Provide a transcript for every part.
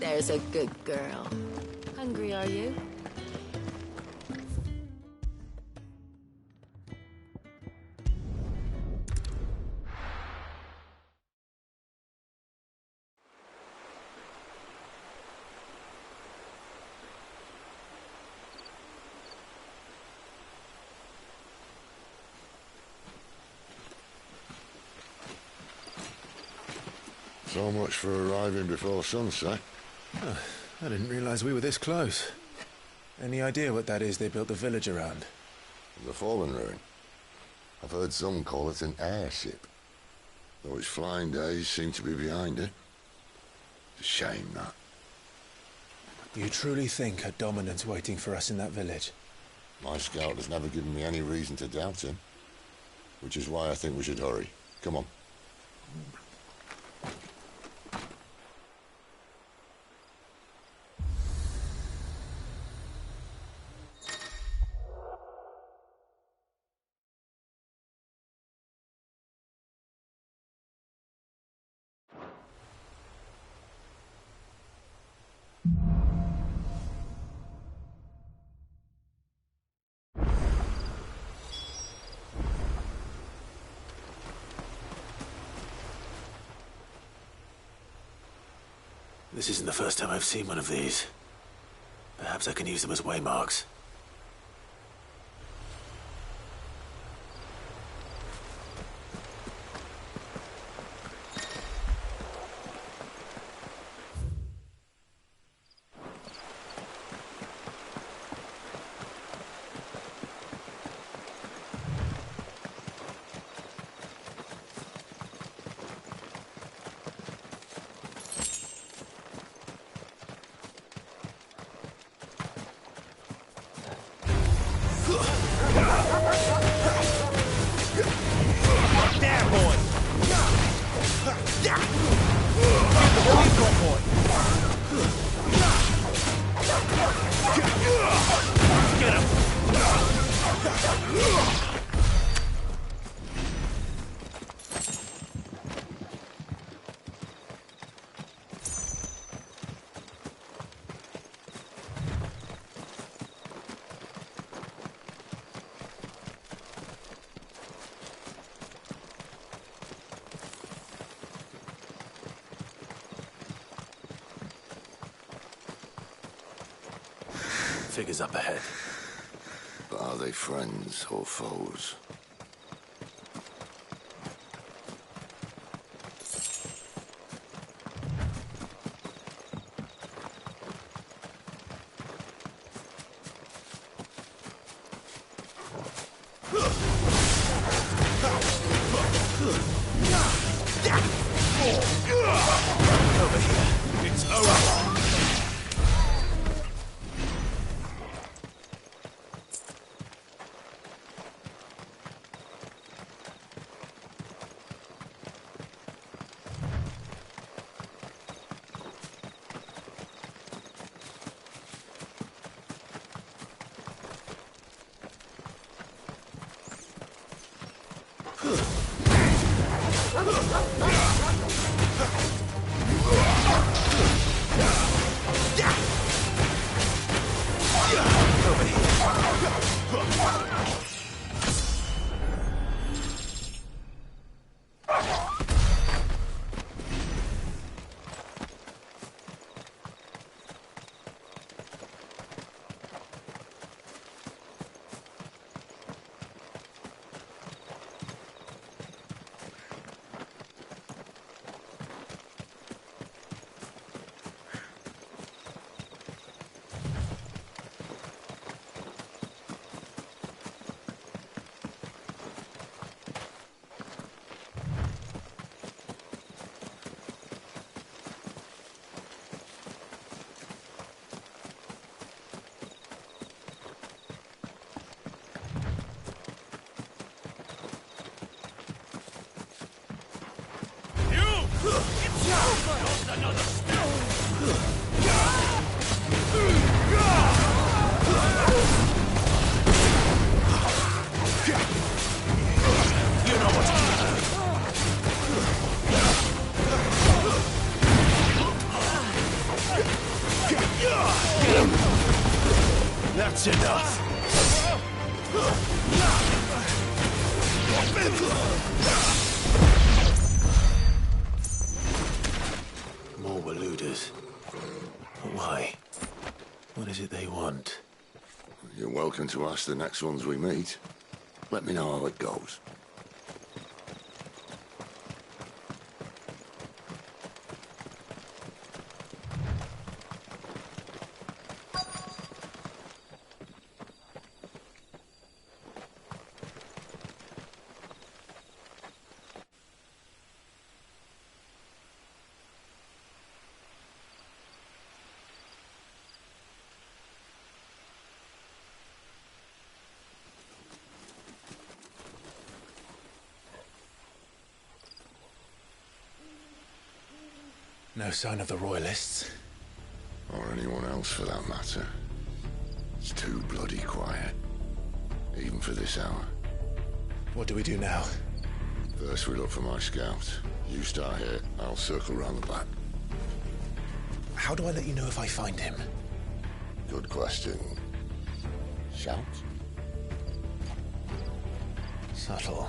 There's a good girl. Hungry, are you? So much for arriving before sunset. Oh, I didn't realize we were this close. Any idea what that is they built the village around? The fallen ruin. I've heard some call it an airship. Though its flying days seem to be behind it. It's a shame, that. You truly think a dominant's waiting for us in that village? My scout has never given me any reason to doubt him. Which is why I think we should hurry. Come on. This isn't the first time I've seen one of these. Perhaps I can use them as waymarks. Figures up ahead. But are they friends or foes? Over here. It's over. That's enough! More Waluders. But why? What is it they want? You're welcome to ask the next ones we meet. Let me know how it goes. No sign of the Royalists. Or anyone else for that matter. It's too bloody quiet. Even for this hour. What do we do now? First we look for my scout. You start here, I'll circle round the back. How do I let you know if I find him? Good question. Shout? Subtle.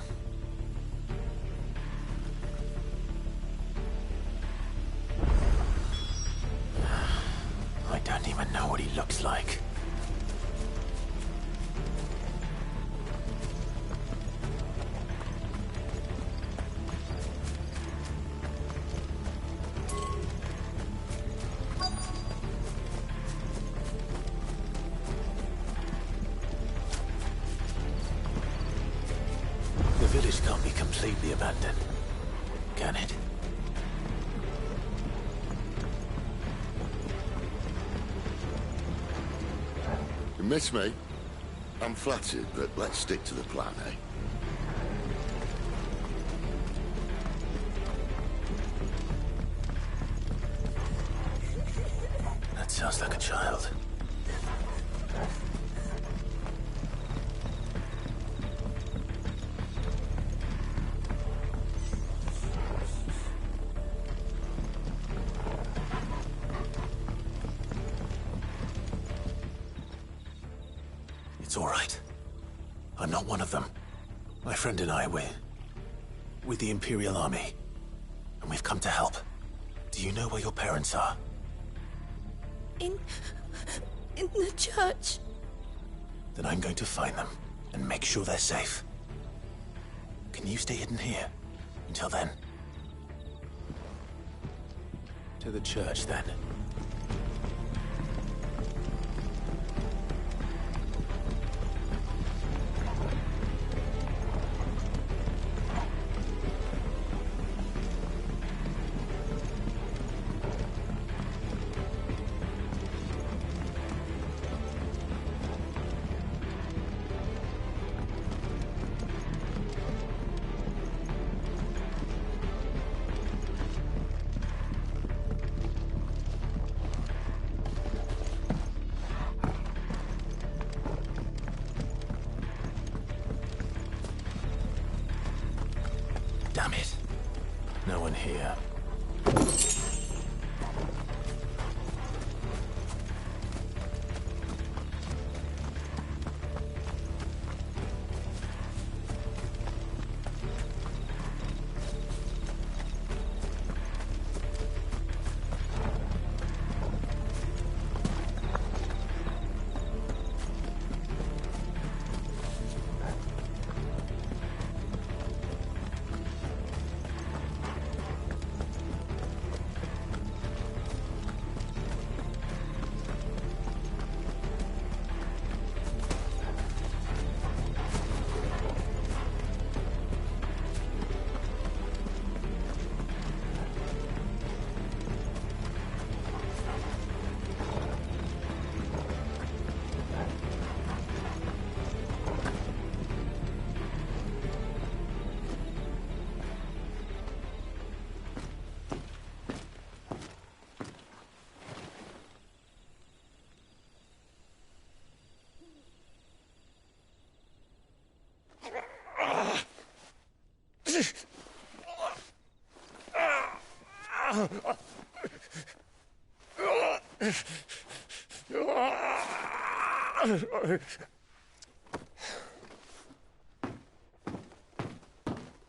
I don't even know what he looks like. The village can't be completely abandoned, can it? You miss me? I'm flattered, but let's stick to the plan, eh? That sounds like a child. It's all right. I'm not one of them. My friend and I, we're with the Imperial Army. And we've come to help. Do you know where your parents are? In the church. Then I'm going to find them and make sure they're safe. Can you stay hidden here until then? To the church, then. Damn it. No one here.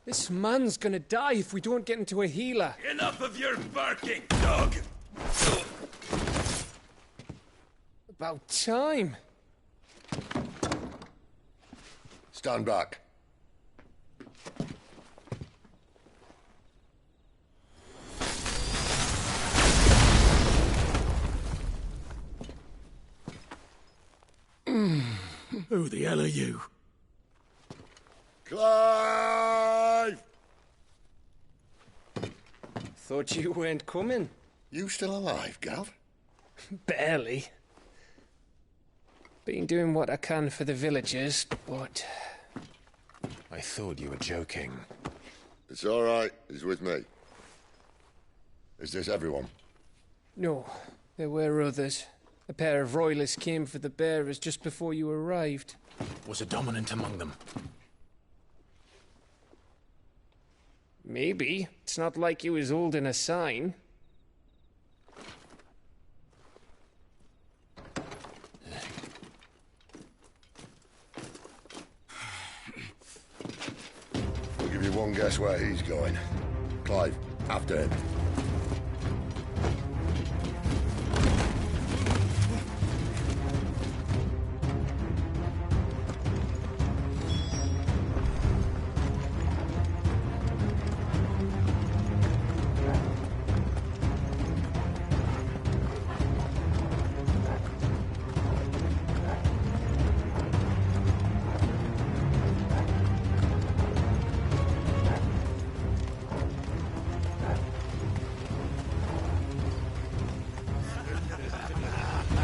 This man's gonna die if we don't get into a healer. Enough of your barking, dog! About time. Stand back. Who the hell are you? Clive! Thought you weren't coming. You still alive, Gav? Barely. Been doing what I can for the villagers, but... I thought you were joking. It's all right. He's with me. Is this everyone? No, there were others. A pair of royalists came for the bearers just before you arrived. Was a dominant among them? Maybe. It's not like he was holding a sign. I'll give you one guess where he's going. Clive, after him.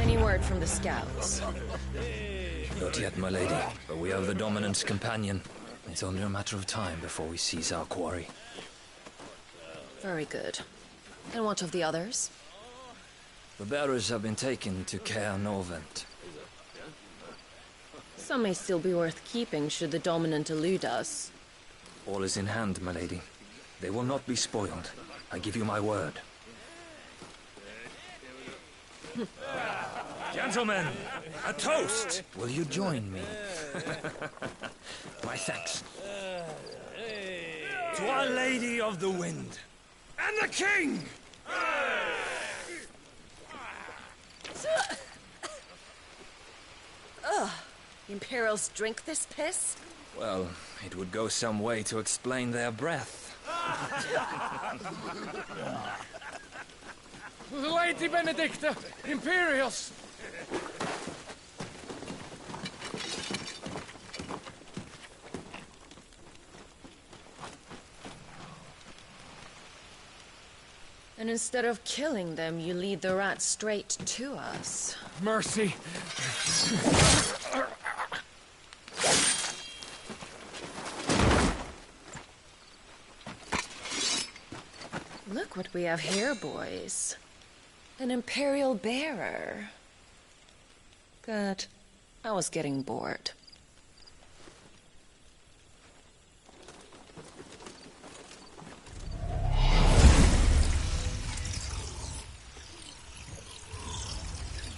Any word from the scouts? Not yet, my lady, but we have the dominant's companion. It's only a matter of time before we seize our quarry. Very good. And what of the others? The bearers have been taken to Caer Novent. Some may still be worth keeping should the dominant elude us. All is in hand, my lady. They will not be spoiled. I give you my word. Gentlemen, a toast! Will you join me? My thanks. To Our Lady of the Wind. And the King! Ugh. Imperials drink this piss? Well, it would go some way to explain their breath. Lady Benedicta! Imperials! And instead of killing them, you lead the rats straight to us. Mercy! Look what we have here, boys. An Imperial bearer. Good. I was getting bored.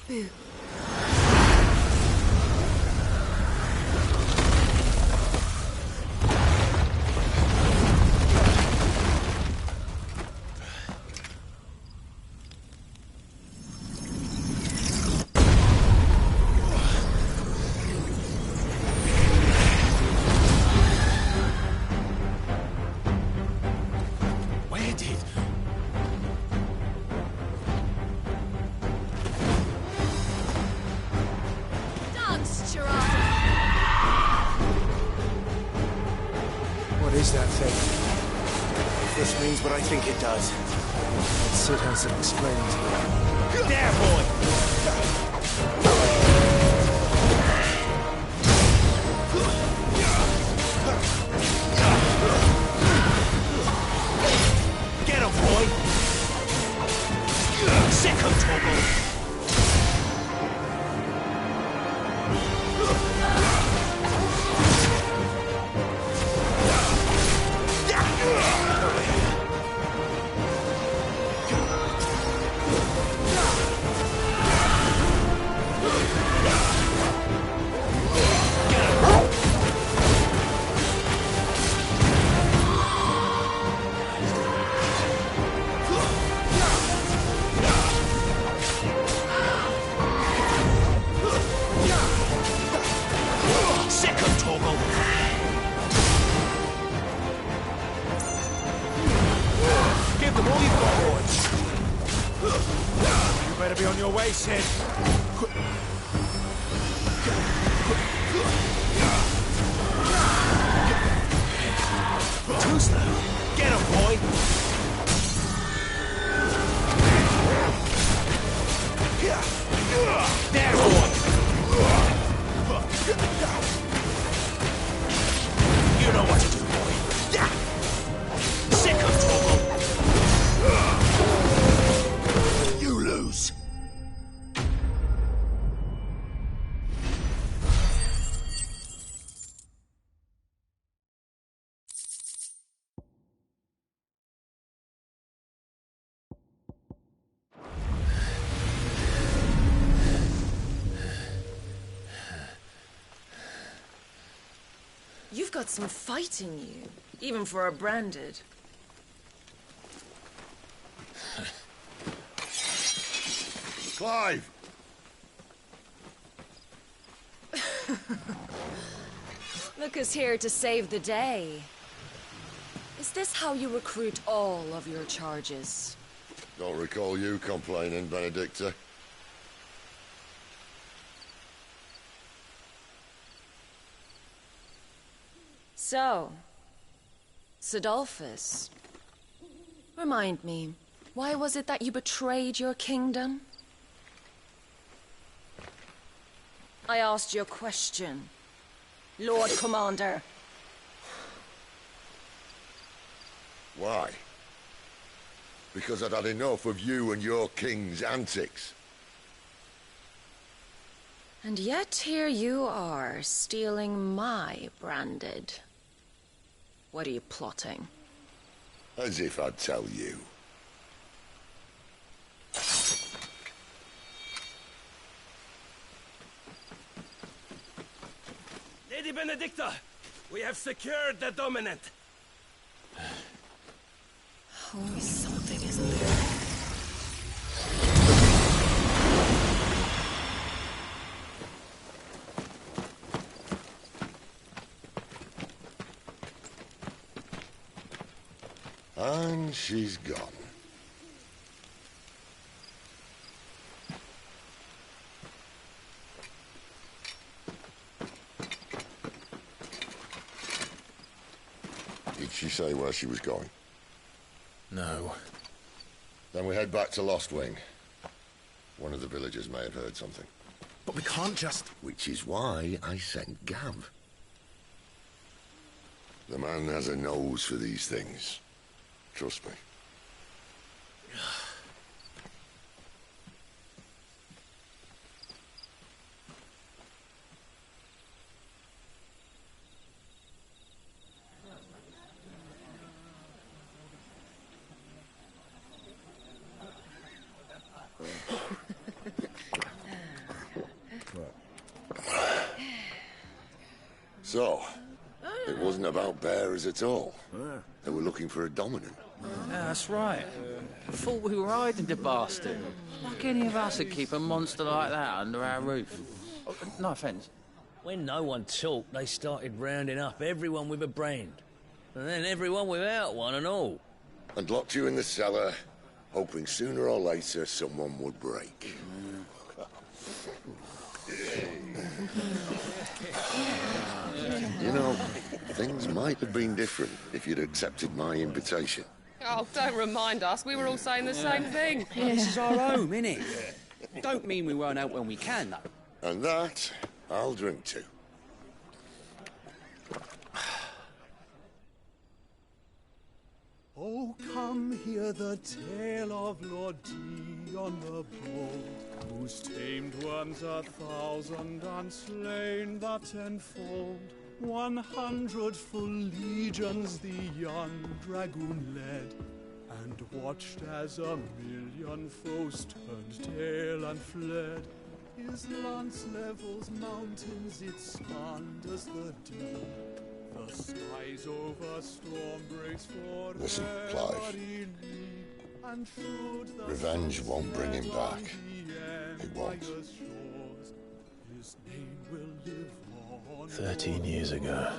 Boo. Where did... What is that thing? If this means what I think it does. Sid hasn't explained. There, boy! Get him, boy! Sick of trouble! better be on your way, Sid. Too slow. Get him, boy! There, boy! You know what to do, boy. Sick of trouble! You lose. You've got some fight in you, even for a branded. Clive! Look who's here to save the day. Is this how you recruit all of your charges? Don't recall you complaining, Benedicta. So, Sidolphus, remind me, why was it that you betrayed your kingdom? I asked you a question, Lord Commander. Why? Because I'd had enough of you and your king's antics. And yet here you are, stealing my branded. What are you plotting? As if I'd tell you. Lady Benedicta, we have secured the dominant. Always something, isn't there? And she's gone. Did she say where she was going? No. Then we head back to Lost Wing. One of the villagers may have heard something. But we can't just... Which is why I sent Gav. The man has a nose for these things. Trust me. So, it wasn't about bearers at all. They were looking for a dominant. Yeah, that's right. Thought we were hiding the bastard. Like any of us would keep a monster like that under our roof. Oh, no offence. When no one talked, they started rounding up everyone with a brand. And then everyone without one and all. And locked you in the cellar, hoping sooner or later someone would break. You know, things might have been different if you'd accepted my invitation. Oh, don't remind us. We were all saying the same thing. Well, this is our home, innit? Don't mean we won't out when we can, though. And that, I'll drink to. Oh, come hear the tale of Lord Dion the Bold, whose tamed worms 1,000 and slain the tenfold. 100 full legions the young dragoon led, and watched as 1,000,000 foes turned tail and fled. His lance levels mountains, it slanders the deep. The skies over storm breaks for Listen, Clive. Revenge won't bring him back. It won't. 13 years ago,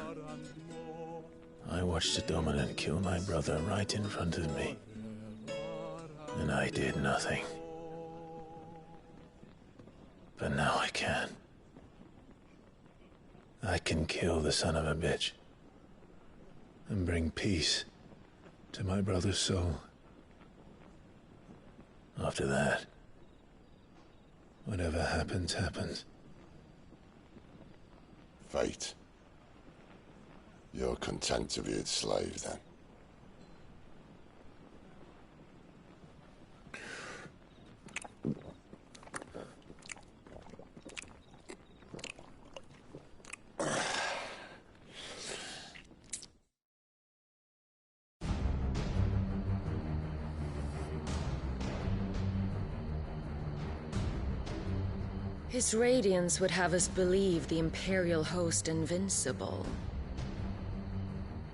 I watched a dominant kill my brother right in front of me. And I did nothing. But now I can. I can kill the son of a bitch. And bring peace to my brother's soul. After that, whatever happens, happens. Fate. You're content to be its slave, then? His radiance would have us believe the Imperial host invincible.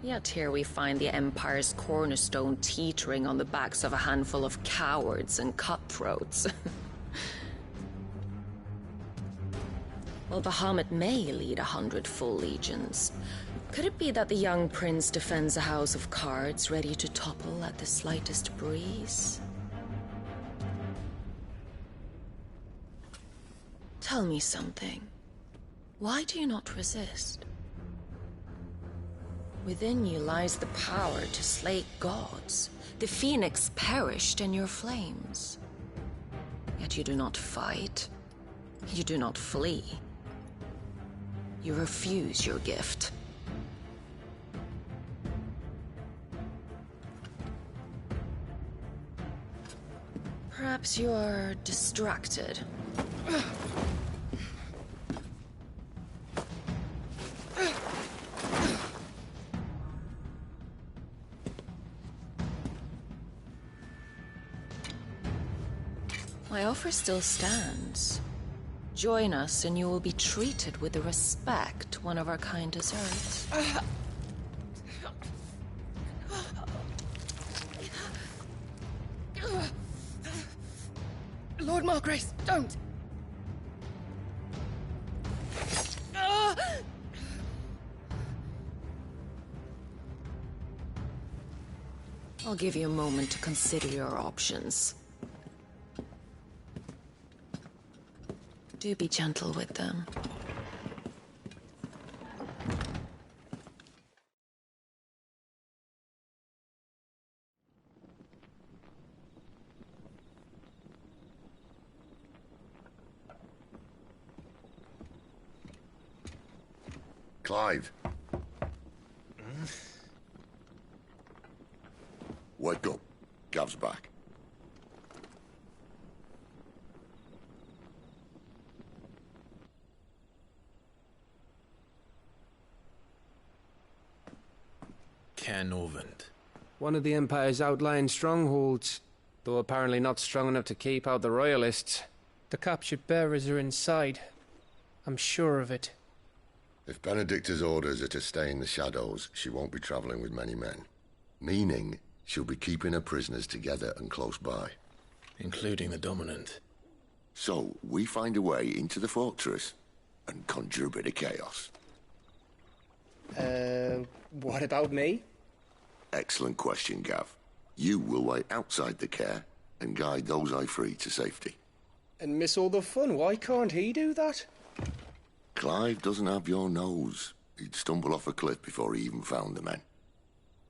Yet here we find the Empire's cornerstone teetering on the backs of a handful of cowards and cutthroats. Well, Bahamut may lead 100 full legions. Could it be that the young prince defends a house of cards ready to topple at the slightest breeze? Tell me something. Why do you not resist? Within you lies the power to slay gods. The phoenix perished in your flames. Yet you do not fight. You do not flee. You refuse your gift. Perhaps you are distracted. My offer still stands. Join us and you will be treated with the respect one of our kind deserves. Lord Margrace, don't! I'll give you a moment to consider your options. Do be gentle with them. Clive. Wake up. Gav's back. Caernarvon. One of the Empire's outlying strongholds, though apparently not strong enough to keep out the Royalists. The captured bearers are inside. I'm sure of it. If Benedicta's orders are to stay in the shadows, she won't be traveling with many men. Meaning, she'll be keeping her prisoners together and close by. Including the Dominant. So, we find a way into the fortress and conjure a bit of chaos. What about me? Excellent question, Gav. You will wait outside the care and guide those I free to safety. And miss all the fun. Why can't he do that? Clive doesn't have your nose. He'd stumble off a cliff before he even found the men.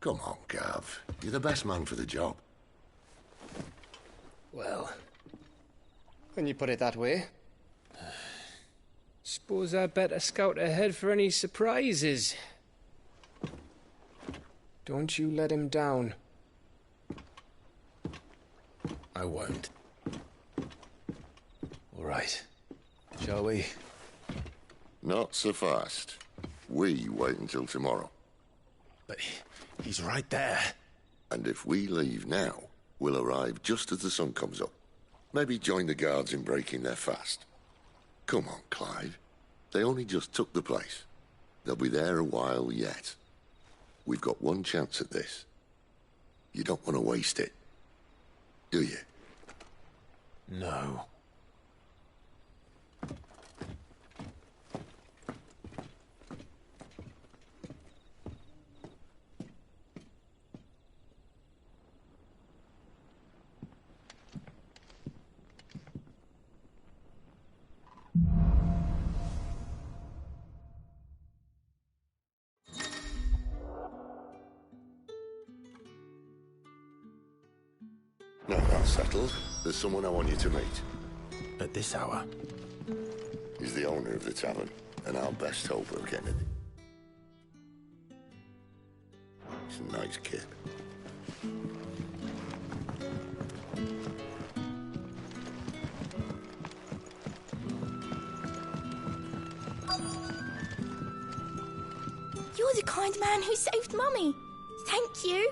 Come on, Gav. You're the best man for the job. Well, when you put it that way. Suppose I'd better scout ahead for any surprises. Don't you let him down. I won't. All right. Shall we? Not so fast. We wait until tomorrow. But he's right there. And if we leave now, we'll arrive just as the sun comes up. Maybe join the guards in breaking their fast. Come on, Clive. They only just took the place. They'll be there a while yet. We've got one chance at this. You don't want to waste it, do you? No. Now that's settled, there's someone I want you to meet. At this hour? He's the owner of the tavern, and our best hope of getting it. He's a nice kid. You're the kind man who saved Mummy. Thank you.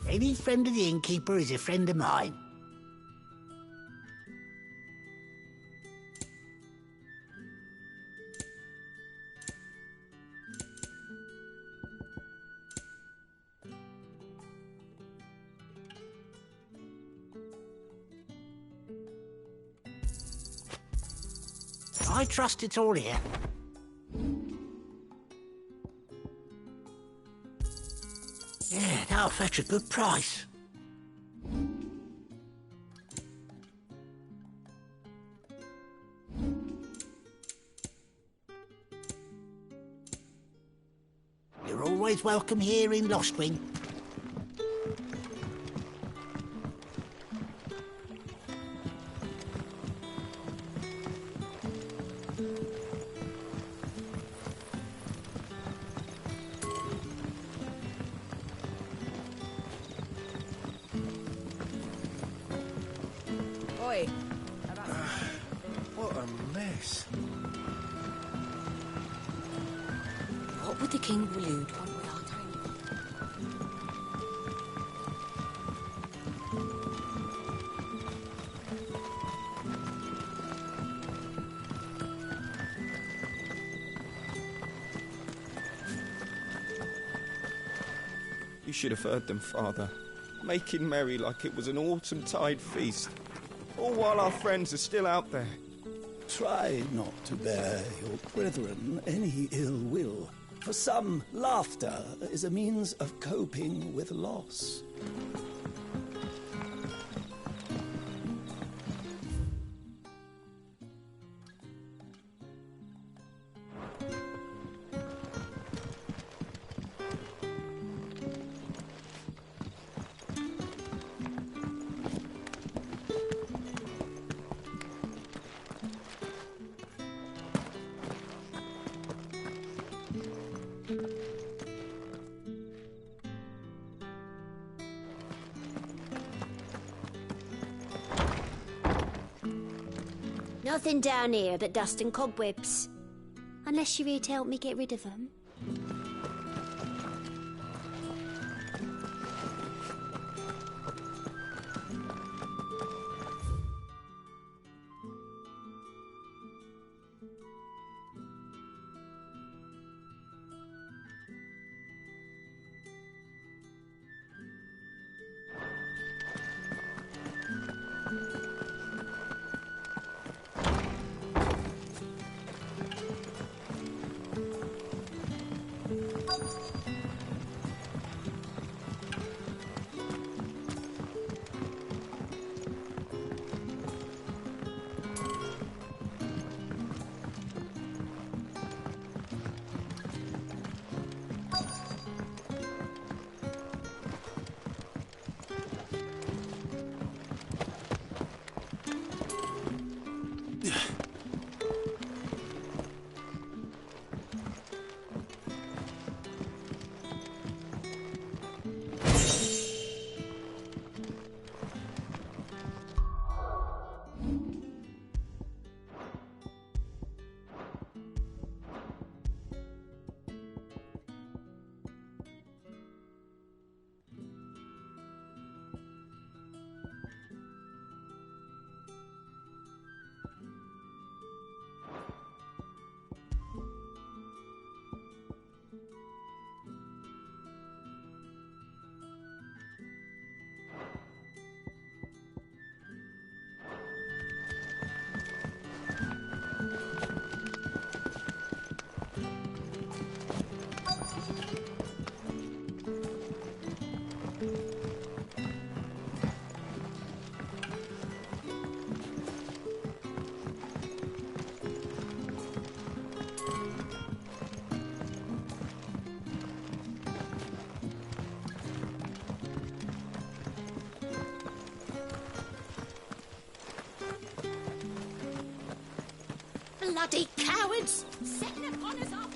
Any friend of the innkeeper is a friend of mine. I trust it's all here. Yeah, that'll fetch a good price. You're always welcome here in Lostwing. Oi. What a mess. What would the king allude when we are tiny? You should have heard them, Father, making merry like it was an autumn tide feast, all while our friends are still out there. Try not to bear your brethren any ill will. For some, laughter is a means of coping with loss. Nothing down here but dust and cobwebs. Unless you're here to help me get rid of them. Bloody cowards! Setting upon us up!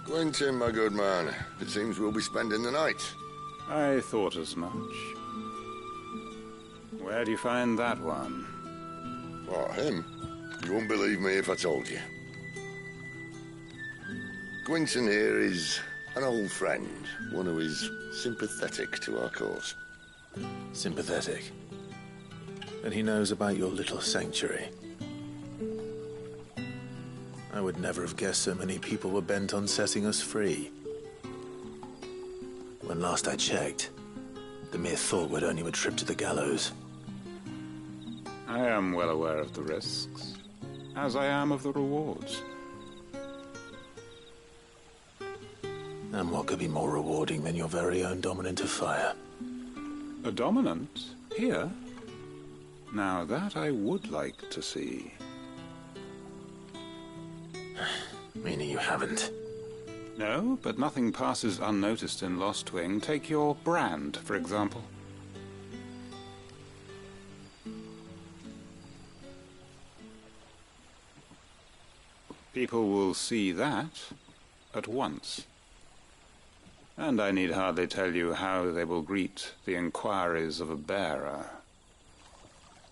Quentin, my good man. It seems we'll be spending the night. I thought as much. Where do you find that one? What, him? You wouldn't believe me if I told you. Quentin here is an old friend, one who is sympathetic to our cause. Sympathetic? And he knows about your little sanctuary. I would never have guessed so many people were bent on setting us free. When last I checked, the mere thought would earn you a trip to the gallows. I am well aware of the risks, as I am of the rewards. And what could be more rewarding than your very own dominant of fire? A dominant? Here? Now that I would like to see. Meaning you haven't? No, but nothing passes unnoticed in Lost Wing. Take your brand, for example. People will see that at once. And I need hardly tell you how they will greet the inquiries of a bearer.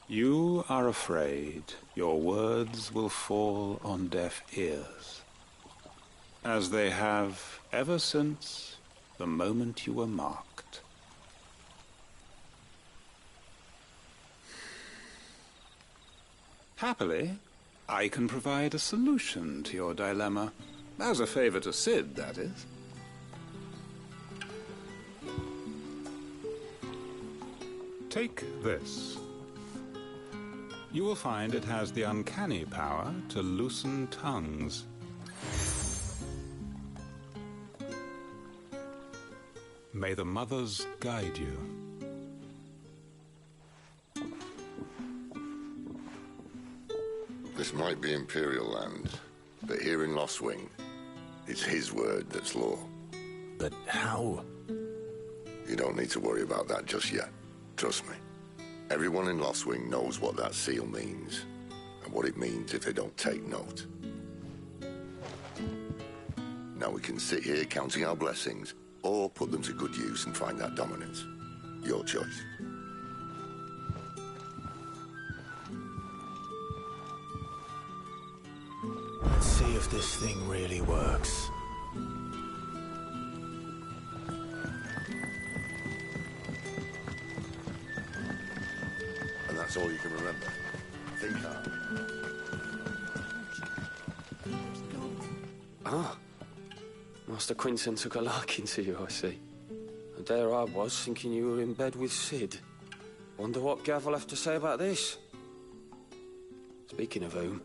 You are afraid your words will fall on deaf ears, as they have ever since the moment you were marked. Happily, I can provide a solution to your dilemma, as a favor to Sid, that is. Take this. You will find it has the uncanny power to loosen tongues. May the mothers guide you. This might be Imperial land, but here in Lost Wing, it's his word that's law. But how? You don't need to worry about that just yet. Trust me. Everyone in Lost Wing knows what that seal means, and what it means if they don't take note. Now we can sit here counting our blessings, or put them to good use and find that dominance. Your choice. Let's see if this thing really works. And that's all you can remember. Think hard. Ah. Master Quinton took a liking to you, I see. And there I was, thinking you were in bed with Sid. Wonder what Gav will have to say about this. Speaking of whom,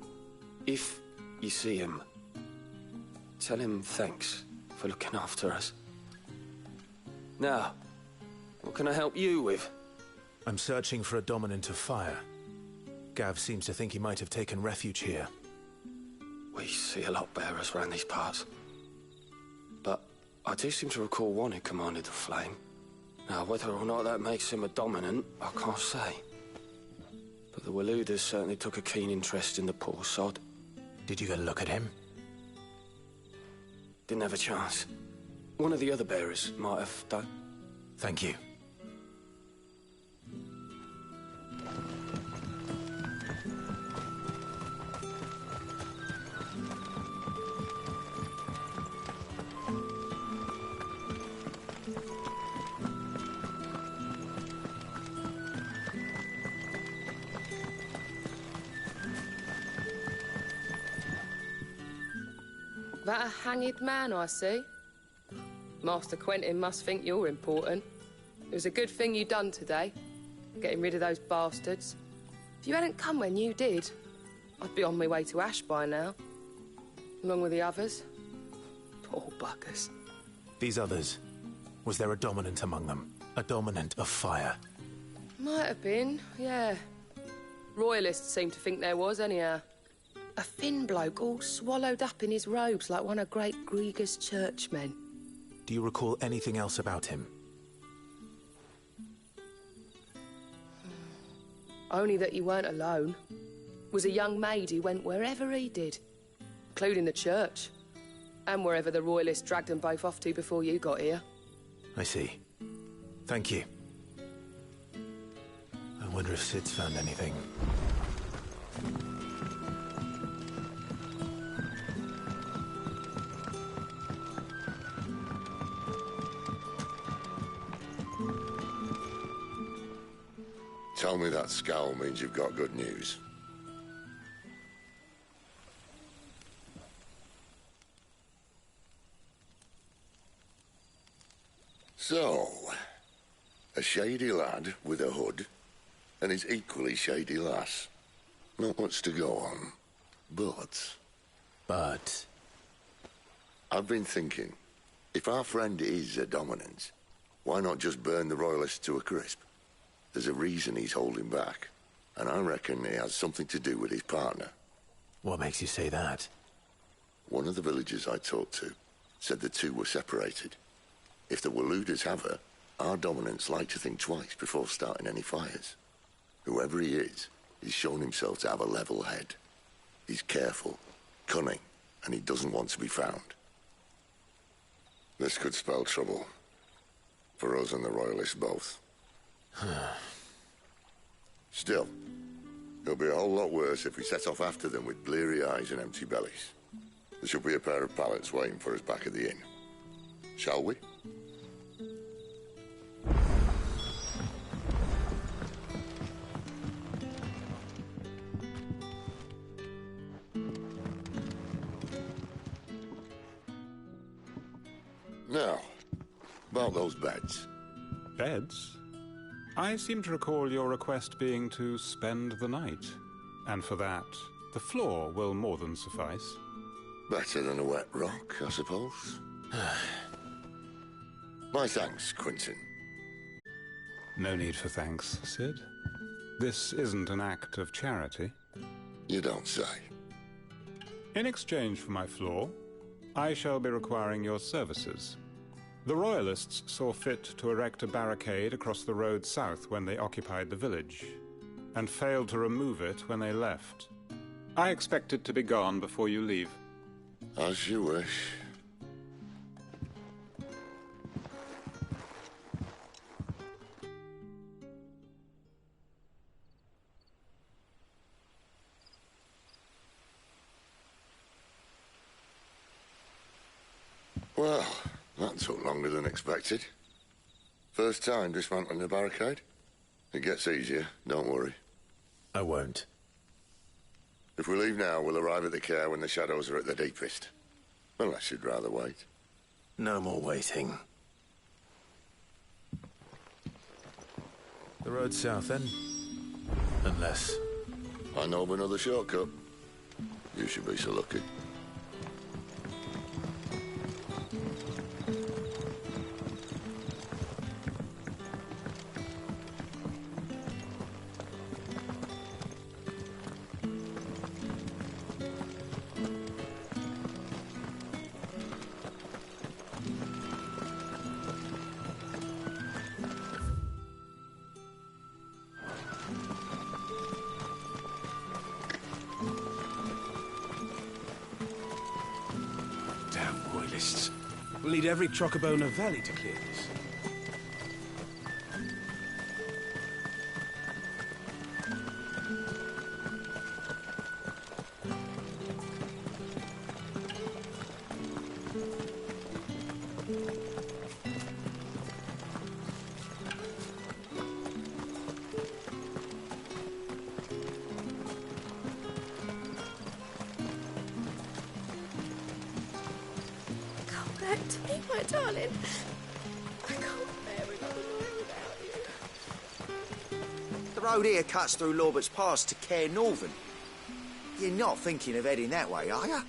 if you see him, tell him thanks for looking after us. Now, what can I help you with? I'm searching for a dominant of fire. Gav seems to think he might have taken refuge here. We see a lot bearers around these parts. But I do seem to recall one who commanded the flame. Now, whether or not that makes him a dominant, I can't say. But the Waluders certainly took a keen interest in the poor sod. Did you get a look at him? Didn't have a chance. One of the other bearers might have done. Thank you. That a hanged man I see? Master Quentin must think you're important. It was a good thing you done today, getting rid of those bastards. If you hadn't come when you did, I'd be on my way to Ash by now, along with the others. Poor buggers. These others, was there a dominant among them? A dominant of fire? Might have been, yeah. Royalists seem to think there was, anyhow. A thin bloke all swallowed up in his robes like one of Great Gregor's churchmen. Do you recall anything else about him? Only that he weren't alone. Was a young maid who went wherever he did, including the church, and wherever the Royalists dragged them both off to before you got here. I see. Thank you. I wonder if Sid's found anything. Tell me that scowl means you've got good news. So, a shady lad with a hood, and his equally shady lass. Not much to go on, but... I've been thinking, if our friend is a dominant, why not just burn the Royalists to a crisp? There's a reason he's holding back, and I reckon he has something to do with his partner. What makes you say that? One of the villagers I talked to said the two were separated. If the Waluders have her, our dominants like to think twice before starting any fires. Whoever he is, he's shown himself to have a level head. He's careful, cunning, and he doesn't want to be found. This could spell trouble. For us and the Royalists both. Still, it'll be a whole lot worse if we set off after them with bleary eyes and empty bellies. There should be a pair of pallets waiting for us back at the inn. Shall we? Now, about those beds. Beds? I seem to recall your request being to spend the night. And for that, the floor will more than suffice. Better than a wet rock, I suppose. My thanks, Quentin. No need for thanks, Sid. This isn't an act of charity. You don't say. In exchange for my floor, I shall be requiring your services. The Royalists saw fit to erect a barricade across the road south when they occupied the village, and failed to remove it when they left. I expect it to be gone before you leave. As you wish. Well, that took longer than expected. First time dismantling the barricade? It gets easier, don't worry. I won't. If we leave now, we'll arrive at the care when the shadows are at the deepest. Unless you'd rather wait. No more waiting. The road south, then? Unless... I know of another shortcut. You should be so lucky. We'll need every Trocobona Valley to clear this. My darling, I can't bear another night without you. The road here cuts through Lorbert's Pass to Care Northern. You're not thinking of heading that way, are you?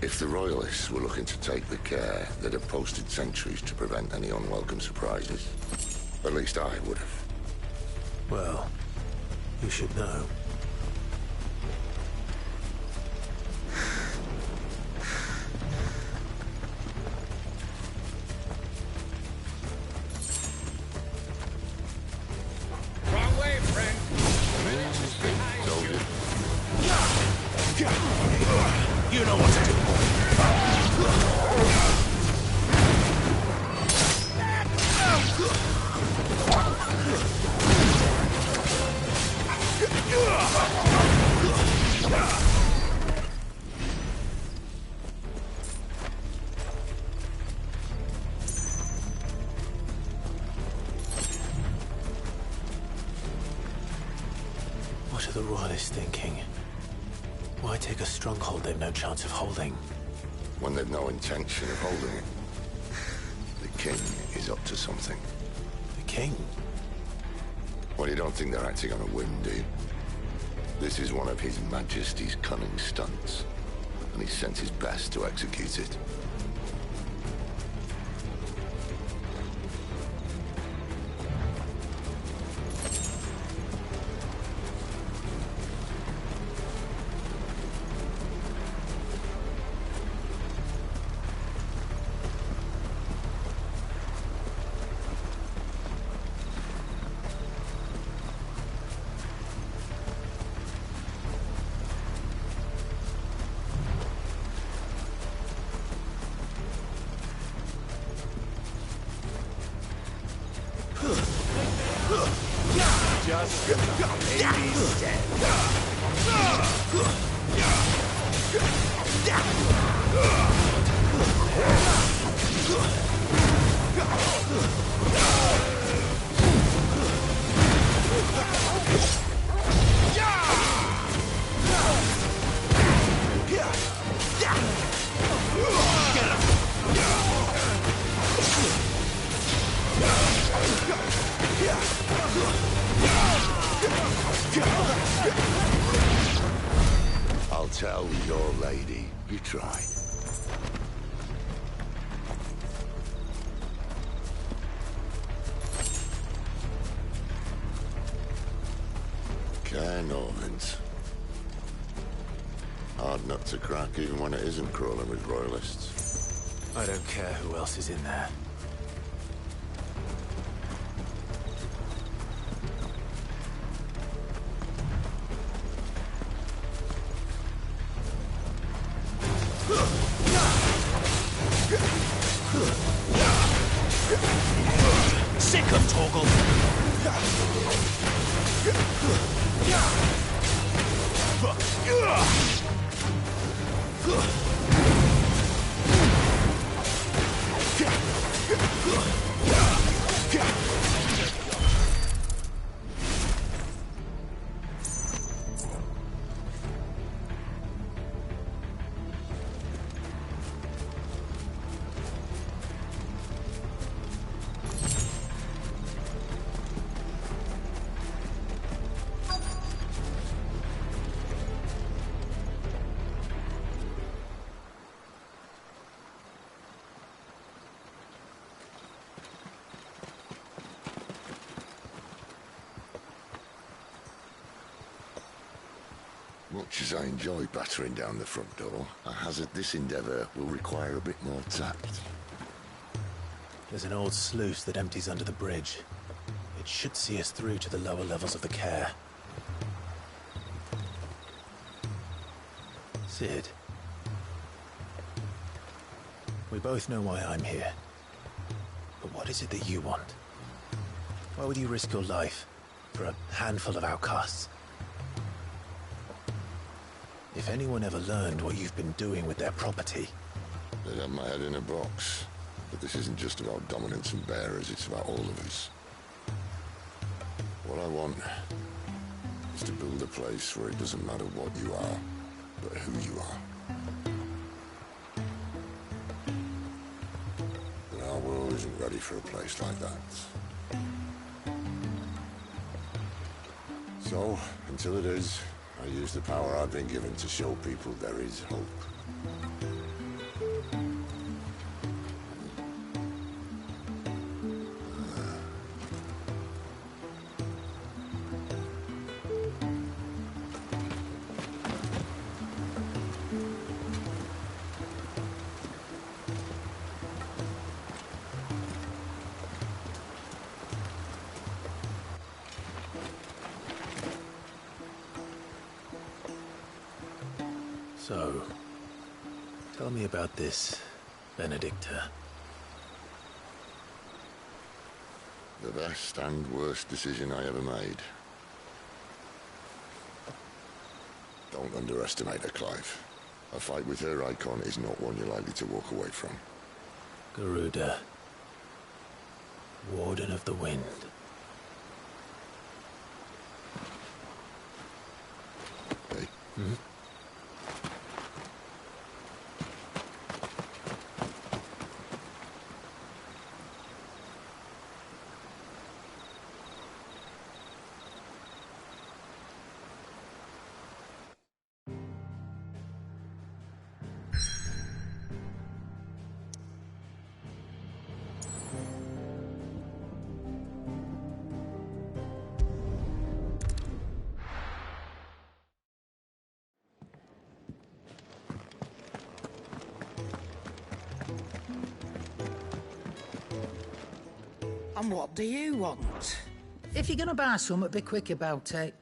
If the Royalists were looking to take the care, they'd have posted sentries to prevent any unwelcome surprises. At least I would have. Well, you should know. Wrong way, friend. You know what to do. What are the Royalists thinking? Why take a stronghold they've no chance of holding? When they've no intention of holding it. The king is up to something. The king? Well, you don't think they're acting on a whim, do you? This is one of His Majesty's cunning stunts, and he sent his best to execute it. Just baby step. I'll tell your lady. You try. Cairnorvins. Hard nut to crack even when it isn't crawling with royalists. I don't care who else is in there. Sick of Torgal! Much as I enjoy battering down the front door, I hazard this endeavour will require a bit more tact. There's an old sluice that empties under the bridge. It should see us through to the lower levels of the care. Sid. We both know why I'm here. But what is it that you want? Why would you risk your life for a handful of outcasts? If anyone ever learned what you've been doing with their property... They'd have my head in a box. But this isn't just about dominance and bearers, it's about all of us. What I want is to build a place where it doesn't matter what you are, but who you are. But our world isn't ready for a place like that. So, until it is, I use the power I've been given to show people there is hope. So, tell me about this Benedicta. The best and worst decision I ever made. Don't underestimate her, Clive. A fight with her icon is not one you're likely to walk away from. Garuda. Warden of the Wind. Hey? Hmm? And what do you want? If you're gonna buy something, be quick about it.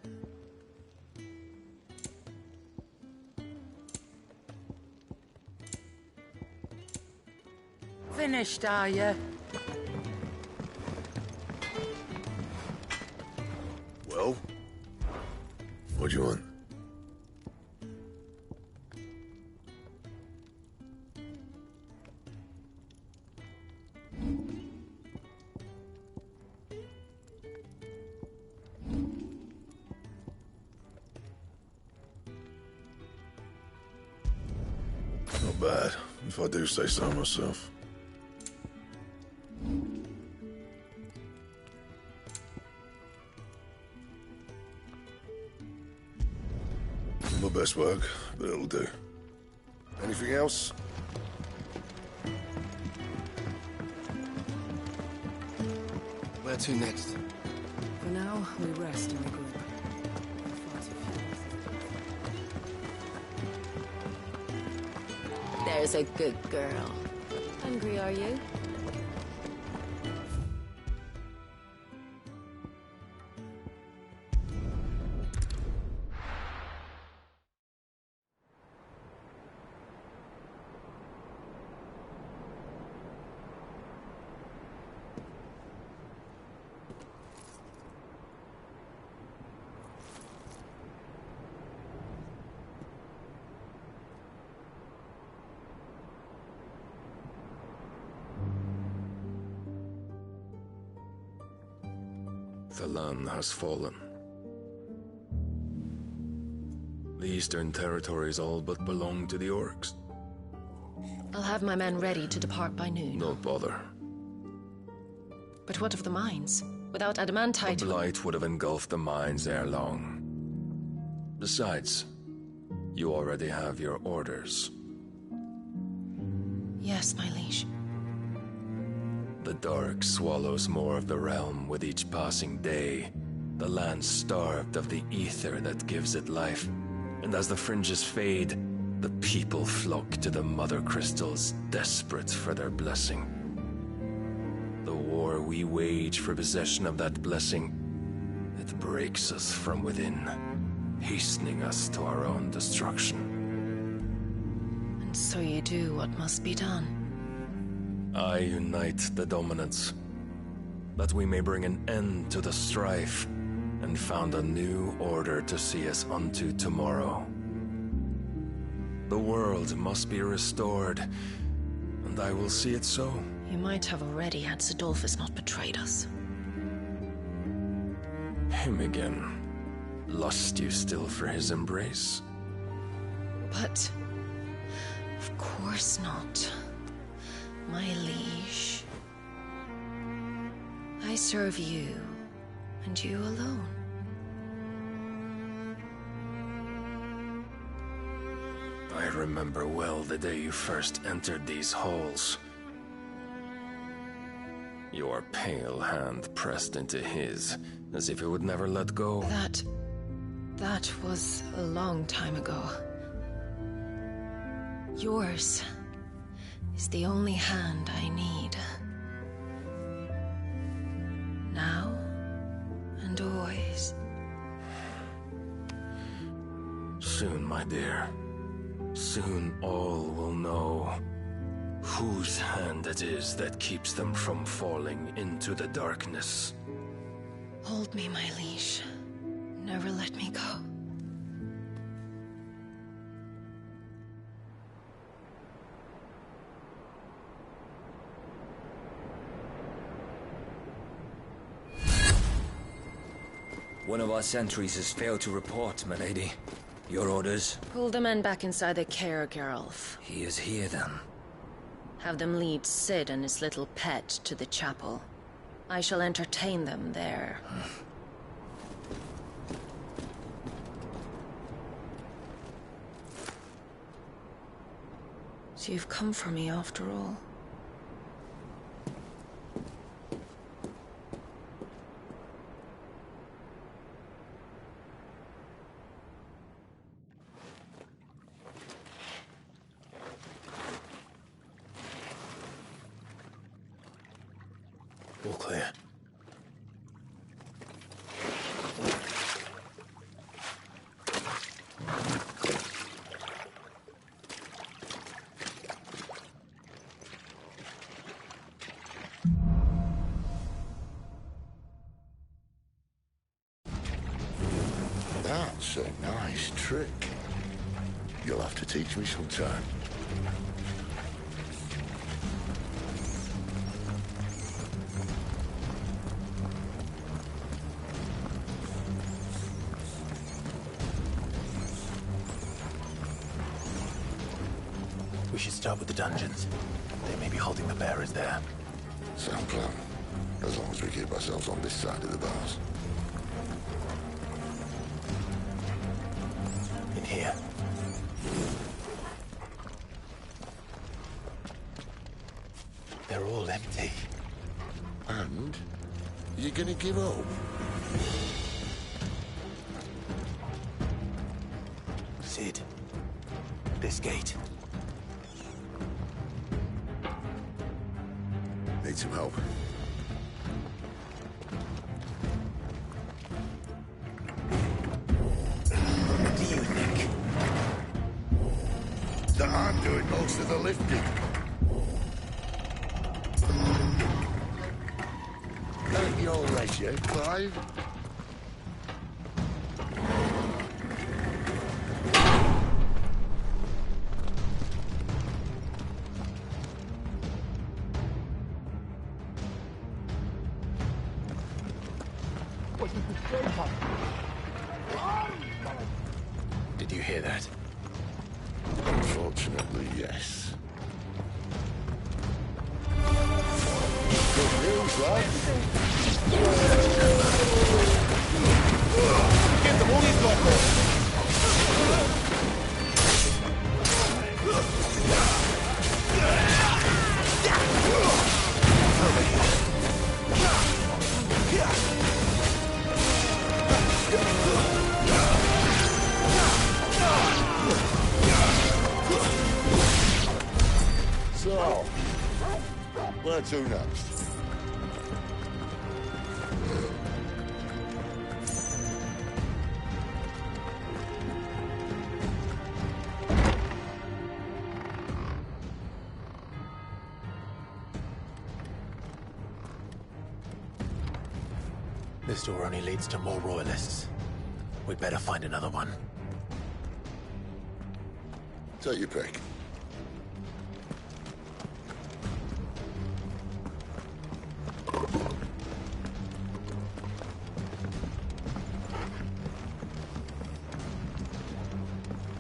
Finished, are you? Well? What do you want? Not bad, if I do say so myself. My best work, but it'll do. Anything else? Where to next? For now, we rest and regroup. There's a good girl. Hungry, are you? The land has fallen. The Eastern Territories all but belong to the Orcs. I'll have my men ready to depart by noon. Don't bother. But what of the mines? Without adamantite... The blight would have engulfed the mines ere long. Besides, you already have your orders. Yes, my liege. The dark swallows more of the realm with each passing day. The land starved of the ether that gives it life. And as the fringes fade, the people flock to the mother crystals, desperate for their blessing. The war we wage for possession of that blessing, it breaks us from within, hastening us to our own destruction. And so you do what must be done. I unite the dominants, that we may bring an end to the strife, and found a new order to see us unto tomorrow. The world must be restored, and I will see it so. You might have already had Sidolphus not betrayed us. Him again. Lust you still for his embrace? But... of course not. My liege. I serve you, and you alone. I remember well the day you first entered these halls. Your pale hand pressed into his, as if it would never let go. That was a long time ago. Yours is the only hand I need. Now and always. Soon, my dear. Soon all will know whose hand it is that keeps them from falling into the darkness. Hold me, my liege. Never let me go. One of our sentries has failed to report, my lady. Your orders? Pull the men back inside the care, Geralf. He is here, then. Have them lead Sid and his little pet to the chapel. I shall entertain them there. So you've come for me after all. All clear. That's a nice trick. You'll have to teach me sometime. We should start with the dungeons. They may be holding the bearers there. Sound plan. As long as we keep ourselves on this side of the bars. In here. They're all empty. And? You're gonna give up? Sid. This gate. Need some help. What do you think? That I'm doing most of the lifting. At your leisure, Clive. Did you hear that? Unfortunately, yes. Good news, lad. Get them all these guys. So, where to next? This door only leads to more royalists. We'd better find another one. Take your pick.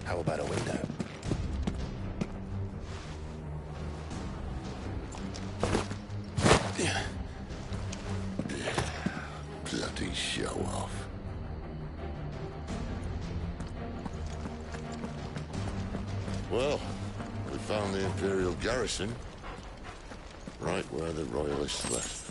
How about a window? Bloody show off. Well, we found the Imperial garrison. Right where the Royalists left.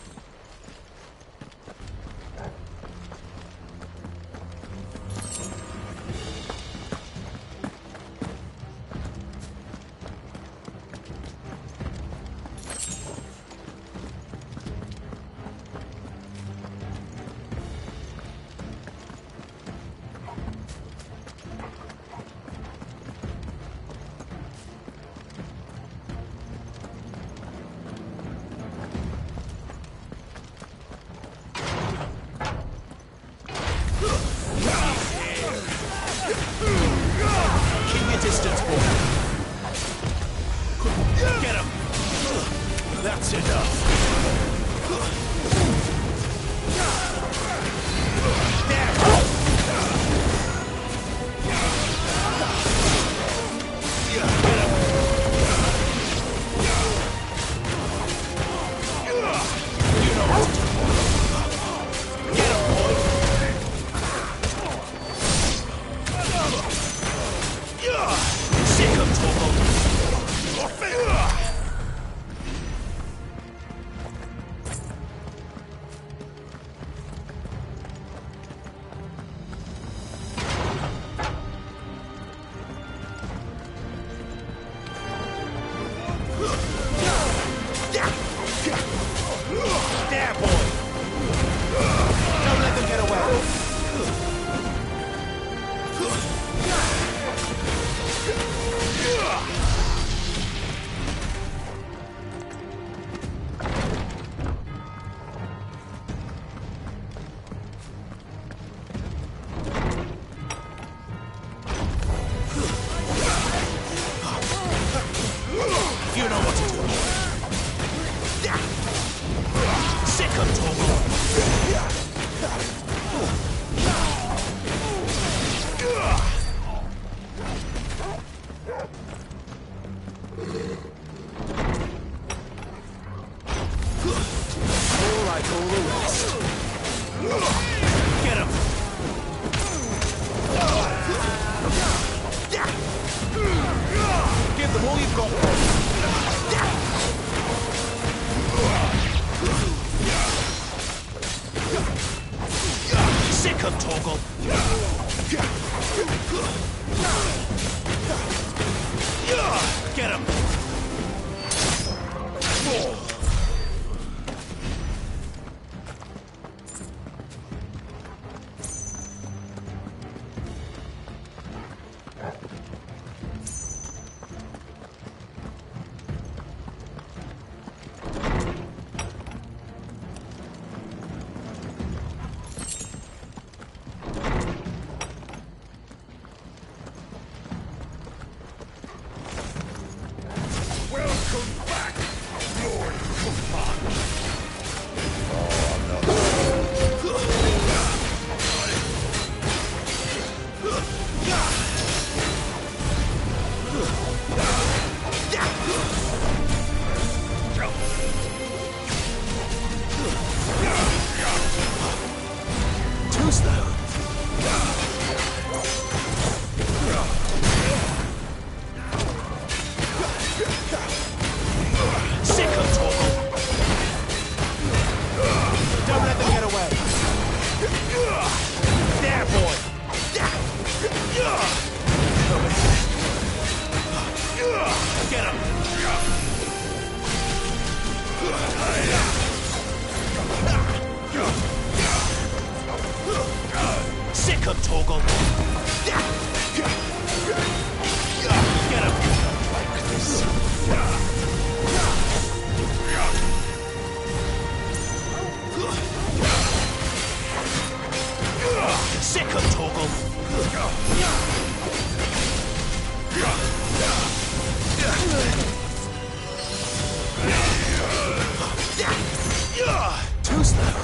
rest. Get him! Give them all you've got. Sick of Torgal. Get him! Sick of Torgal. Get him. Sick of Torgal. Too slow.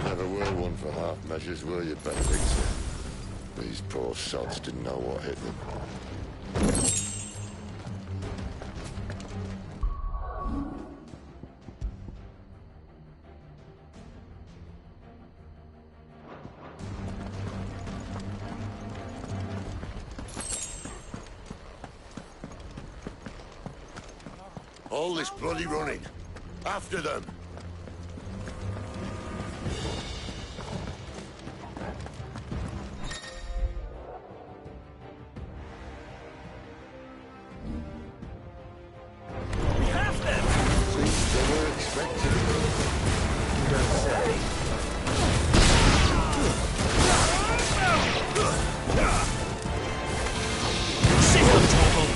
Never were one for half measures, were you, Benedict? These poor sods didn't know what hit them. All this bloody running. After them. We have them! Seems they were expecting it. You don't say. Sick of Torgal.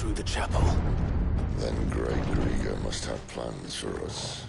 through the chapel. Then Grey Krieger must have plans for us.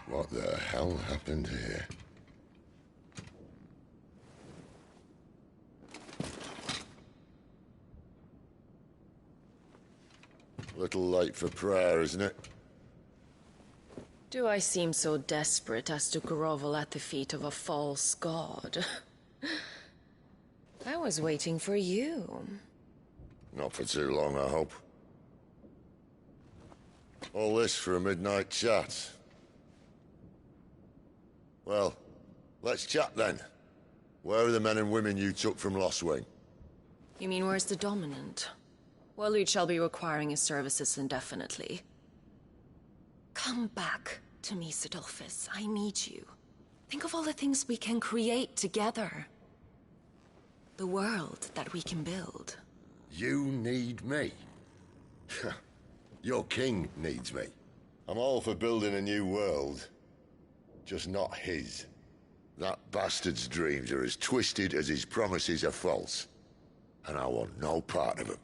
What the hell happened here? Little late for prayer, isn't it? Do I seem so desperate as to grovel at the feet of a false god? I was waiting for you. Not for too long, I hope. All this for a midnight chat. Well, let's chat then. Where are the men and women you took from Lost Wing? You mean where's the dominant? Well, Luke shall be requiring his services indefinitely. Come back to me, Sidolphus. I need you. Think of all the things we can create together. The world that we can build. You need me? Your king needs me. I'm all for building a new world. Just not his. That bastard's dreams are as twisted as his promises are false. And I want no part of them.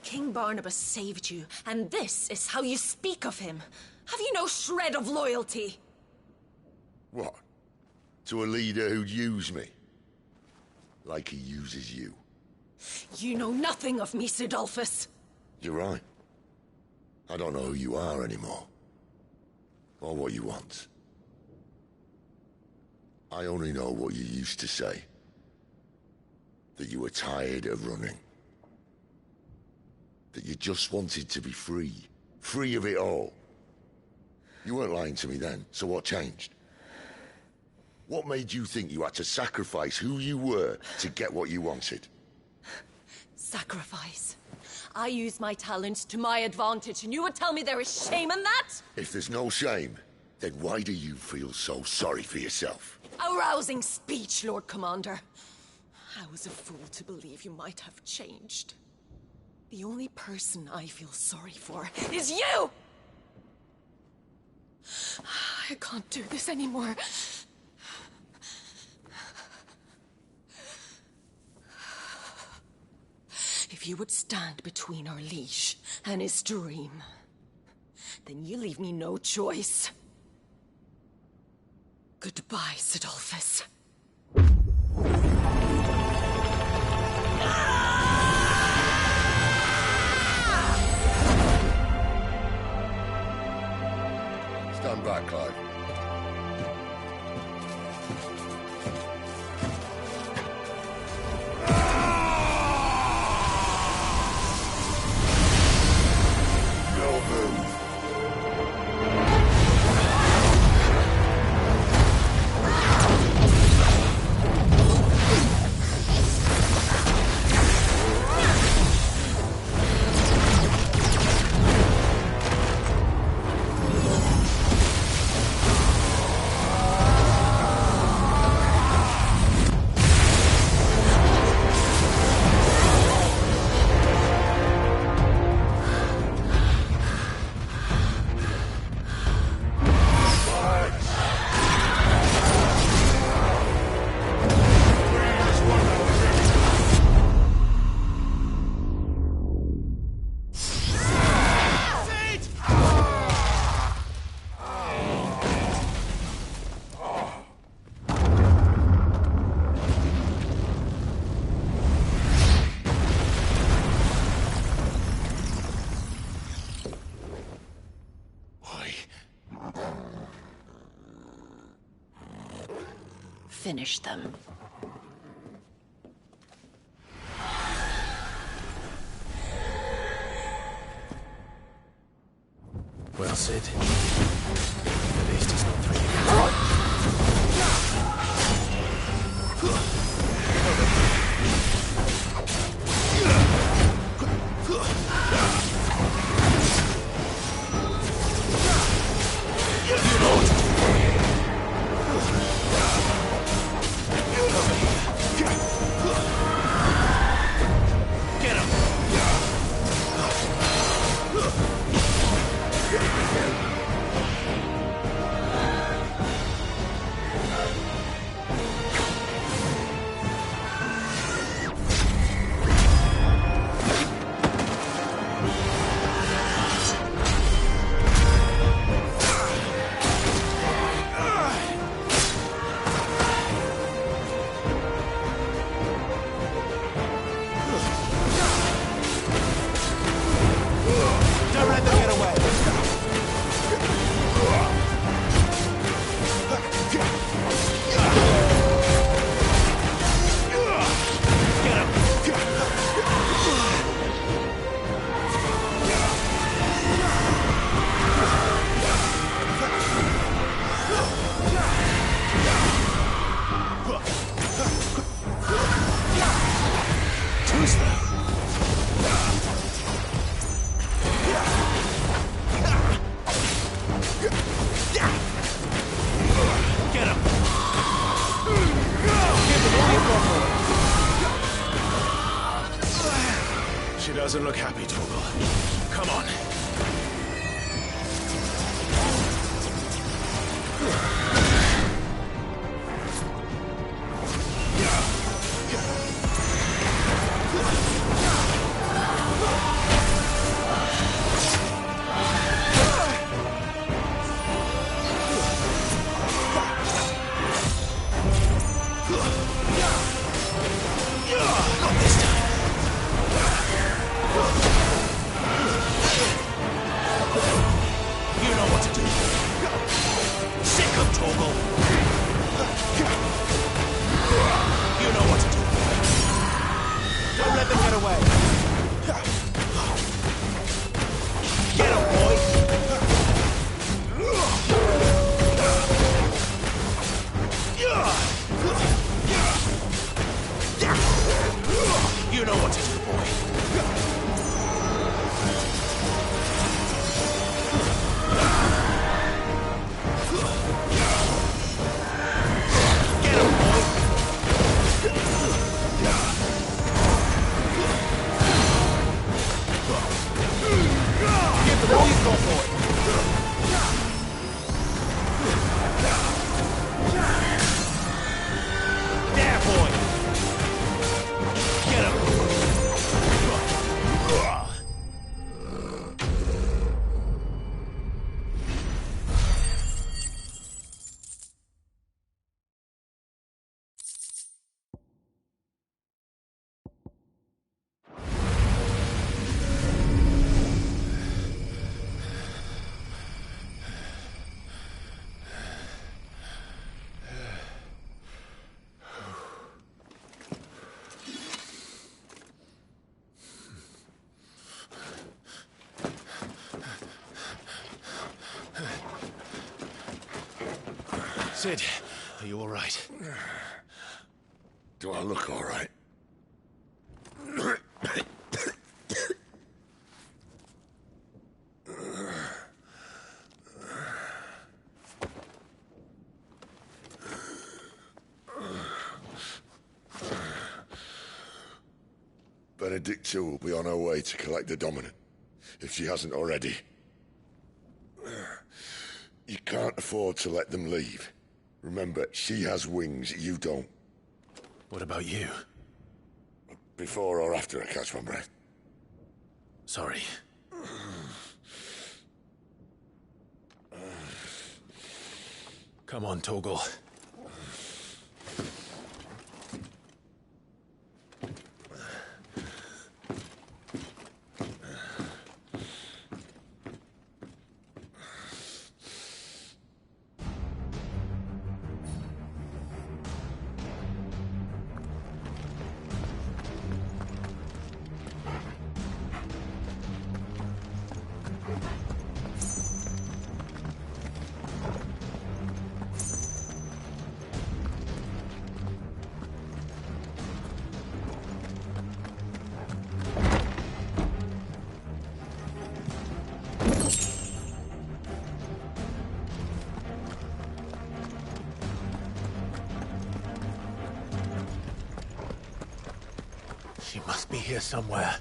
King Barnabas saved you, and this is how you speak of him. Have you no shred of loyalty? What? To a leader who'd use me? Like he uses you? You know nothing of me, Sidolphus. You're right. I don't know who you are anymore. Or what you want. I only know what you used to say. That you were tired of running. That you just wanted to be free. Free of it all. You weren't lying to me then, so what changed? What made you think you had to sacrifice who you were to get what you wanted? Sacrifice. I use my talents to my advantage, and you would tell me there is shame in that? If there's no shame, then why do you feel so sorry for yourself? A rousing speech, Lord Commander. I was a fool to believe you might have changed. The only person I feel sorry for is you! I can't do this anymore. If you would stand between our liege and his dream, then you leave me no choice. Goodbye, Sidolphus. Stand back, Clive. Finish them. Well, Sid. At least he's not 3. Doesn't look happy, Torgal. Come on. Sid, are you all right? Do I look all right? Benedicta will be on her way to collect the Dominant, if she hasn't already. You can't afford to let them leave. Remember, she has wings, you don't. What about you? Before or after I catch my breath? Sorry. Come on, Torgal. She must be here somewhere.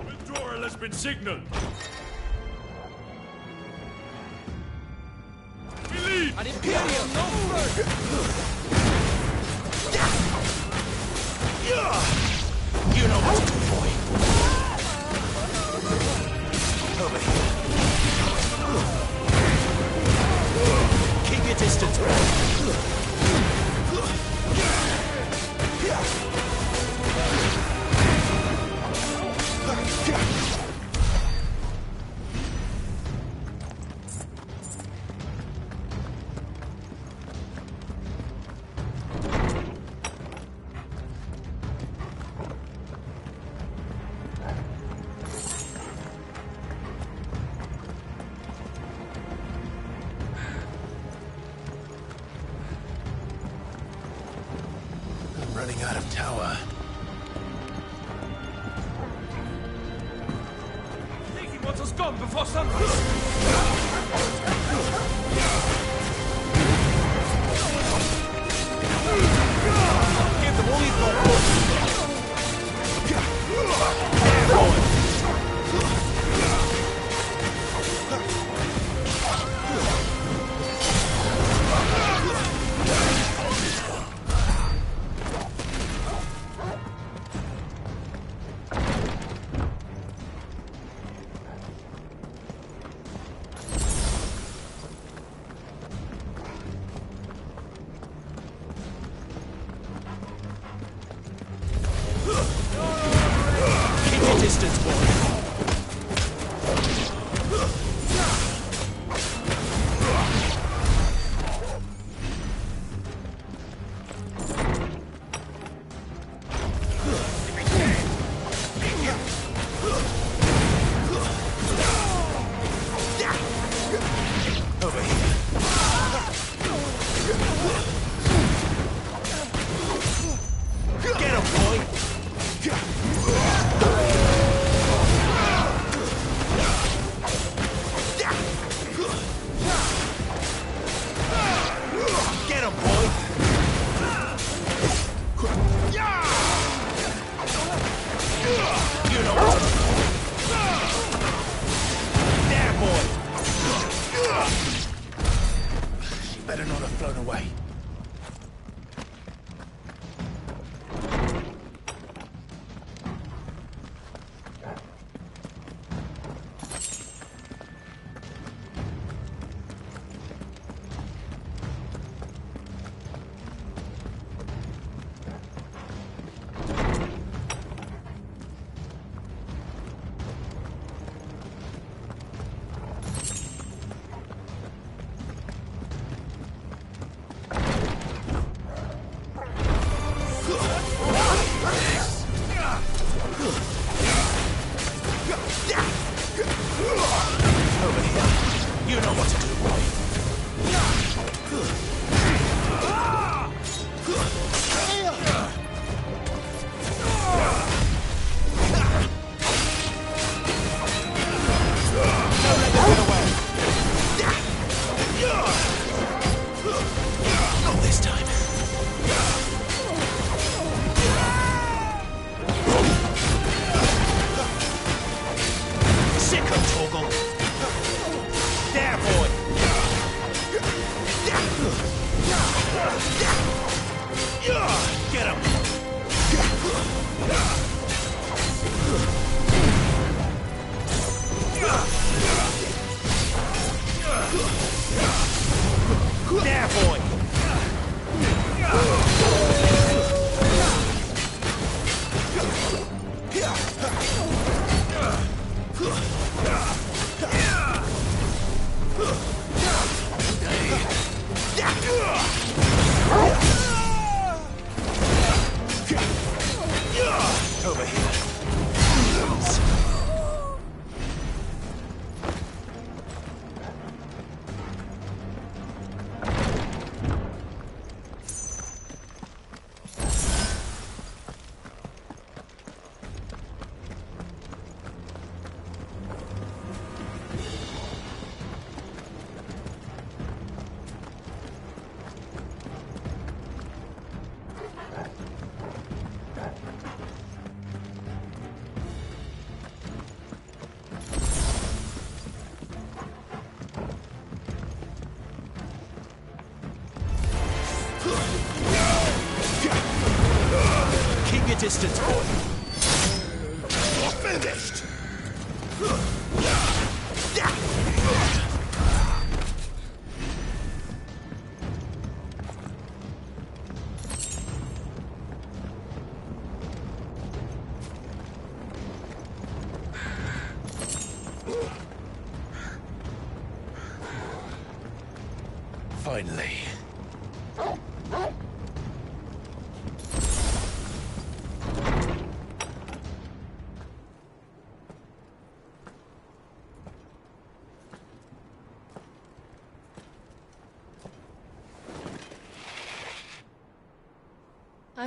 Withdrawal has been signaled. An Imperial, no further! You know what to do, boy. Over here. Keep your distance, man. Running out of tower. I think he wants us gone before sunrise. Give them all you've got. Keep your distance, boy. Over here. Get him, boy! Get him, boy! You know what? There, boy! She better not have flown away. Over here. You know what to do, boy. Don't let them get away. Not this time. Sick of Torgal. There, boy. Get him. There, boy. Over here. Keep your distance, boy. You're finished. Finally.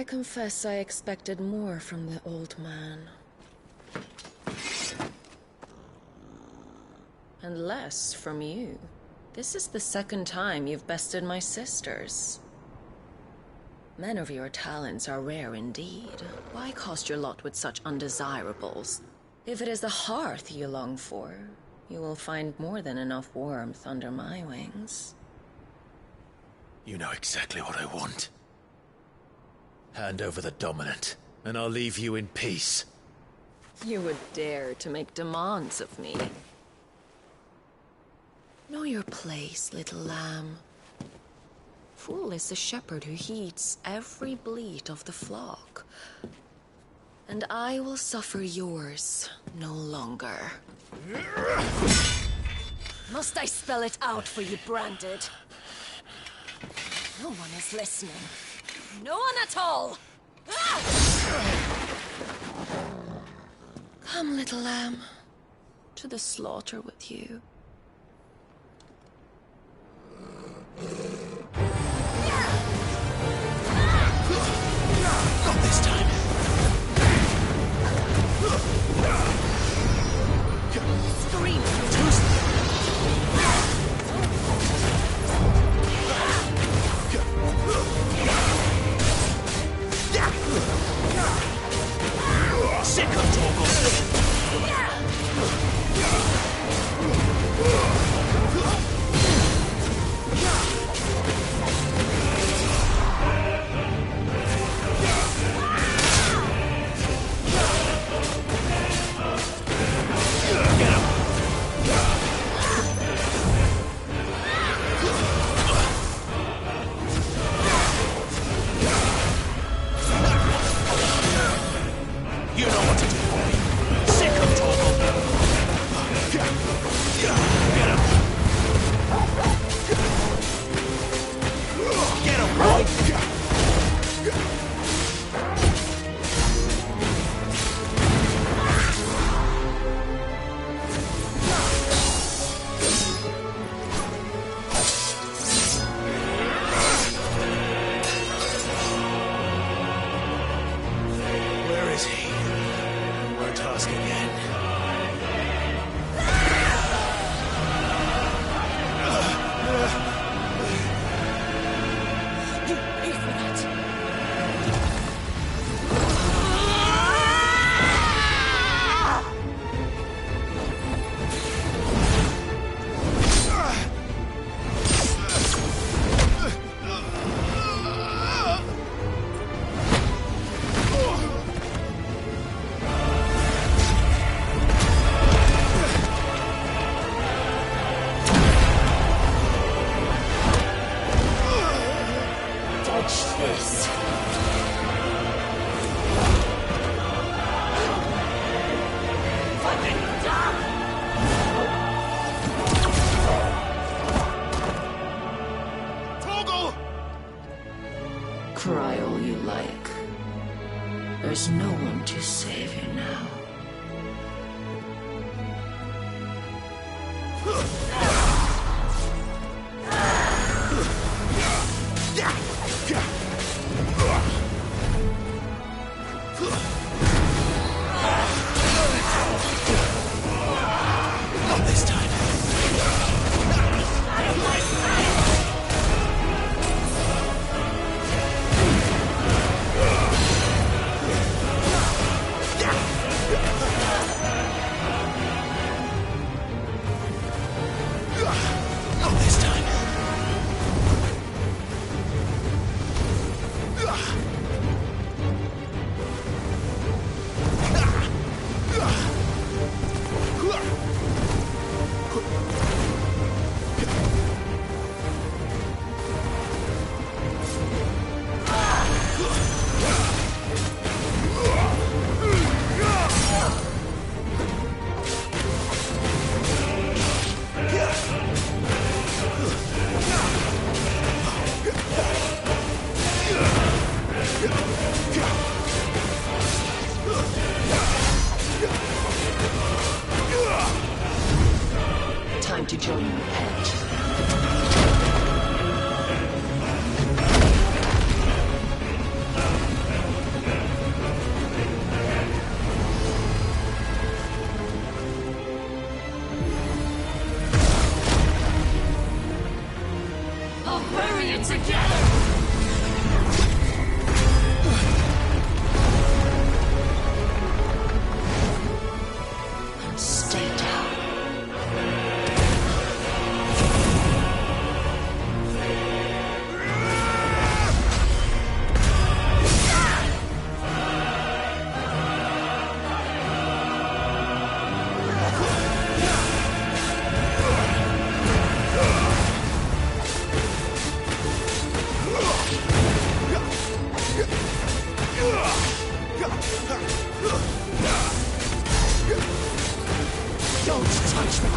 I confess I expected more from the old man. And less from you. This is the second time you've bested my sisters. Men of your talents are rare indeed. Why cast your lot with such undesirables? If it is the hearth you long for, you will find more than enough warmth under my wings. You know exactly what I want. Hand over the dominant, and I'll leave you in peace. You would dare to make demands of me. Know your place, little lamb. Fool is the shepherd who heeds every bleat of the flock. And I will suffer yours no longer. Must I spell it out for you, Branded? No one is listening. No one at all! Come, little lamb, to the slaughter with you. Not this time. Scream! Sick of Torgal! You know what to do. Sick of Torgal! Get him! Get him, boy! Where is he? We're task again. You pay for that! Dodge this! Fucking die! Torgal! Cry all you like. There's no one to save you now. Not this time. Not this time. Time to join your pet. it together! Stay down. Don't touch me!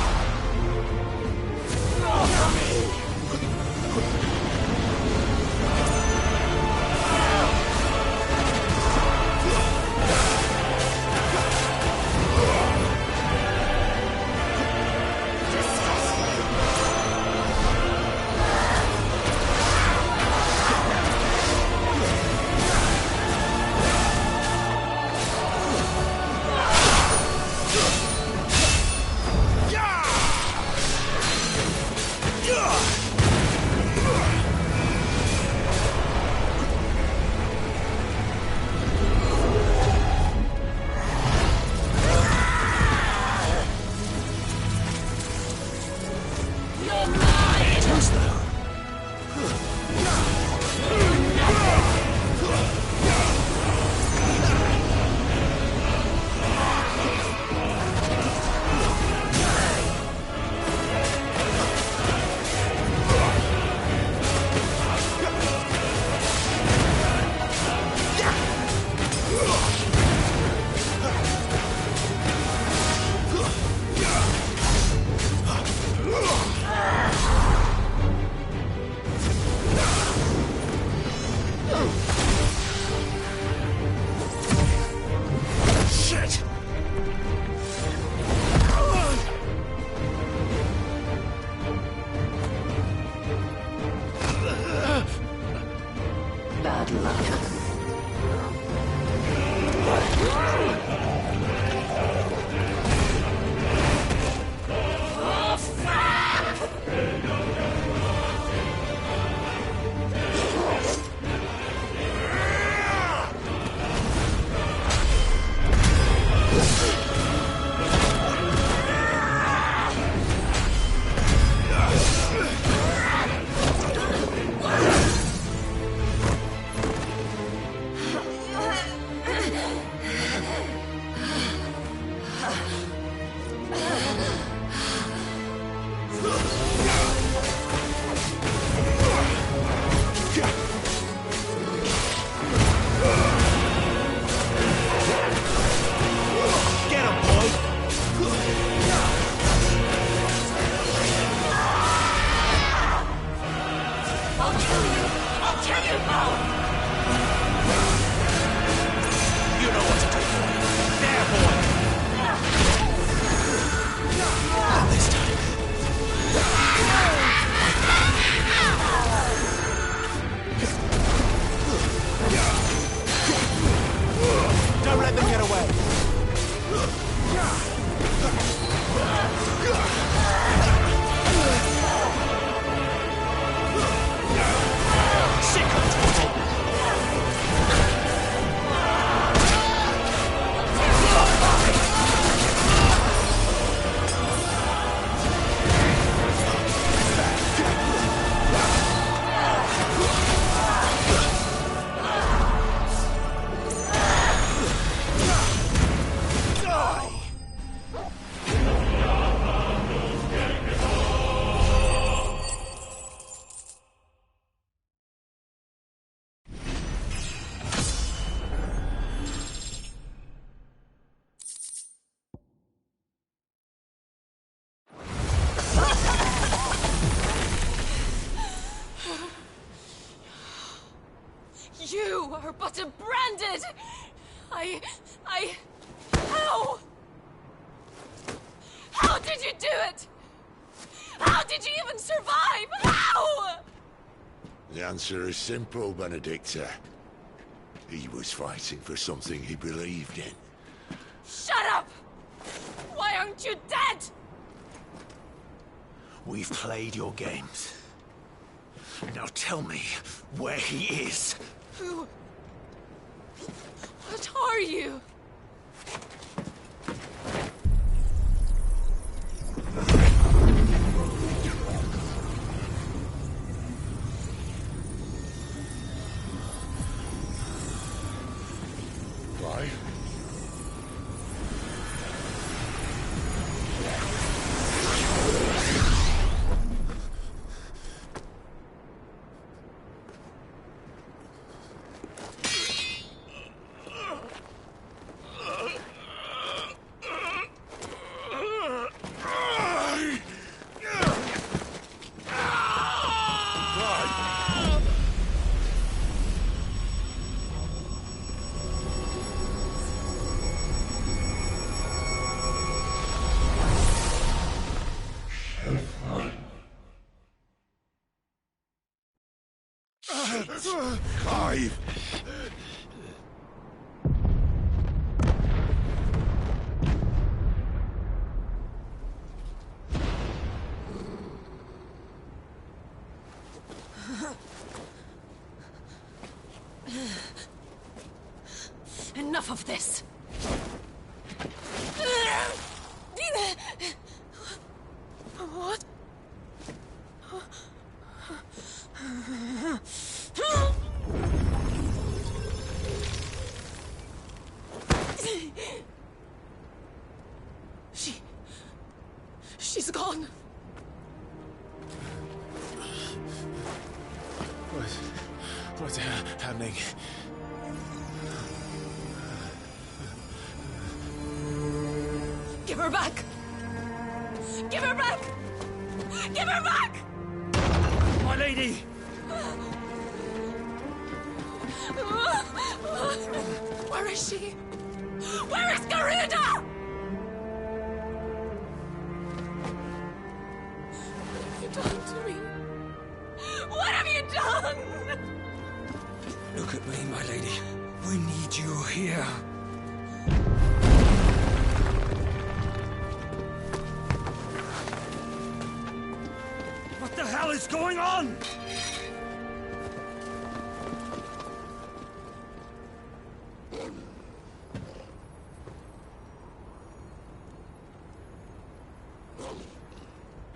Bad luck. Don't let them get away! You are but a branded! How? How did you do it? How did you even survive? How? The answer is simple, Benedicta. He was fighting for something he believed in. Shut up! Why aren't you dead? We've played your games. Now tell me where he is. Who? What are you? Clive? Clive! Enough of this! What? She's gone. What's happening? Give her back! Give her back! Give her back! My lady! Where is she? Where is Garuda? What have you done to me? What have you done? Look at me, my lady. We need you here. What the hell is going on?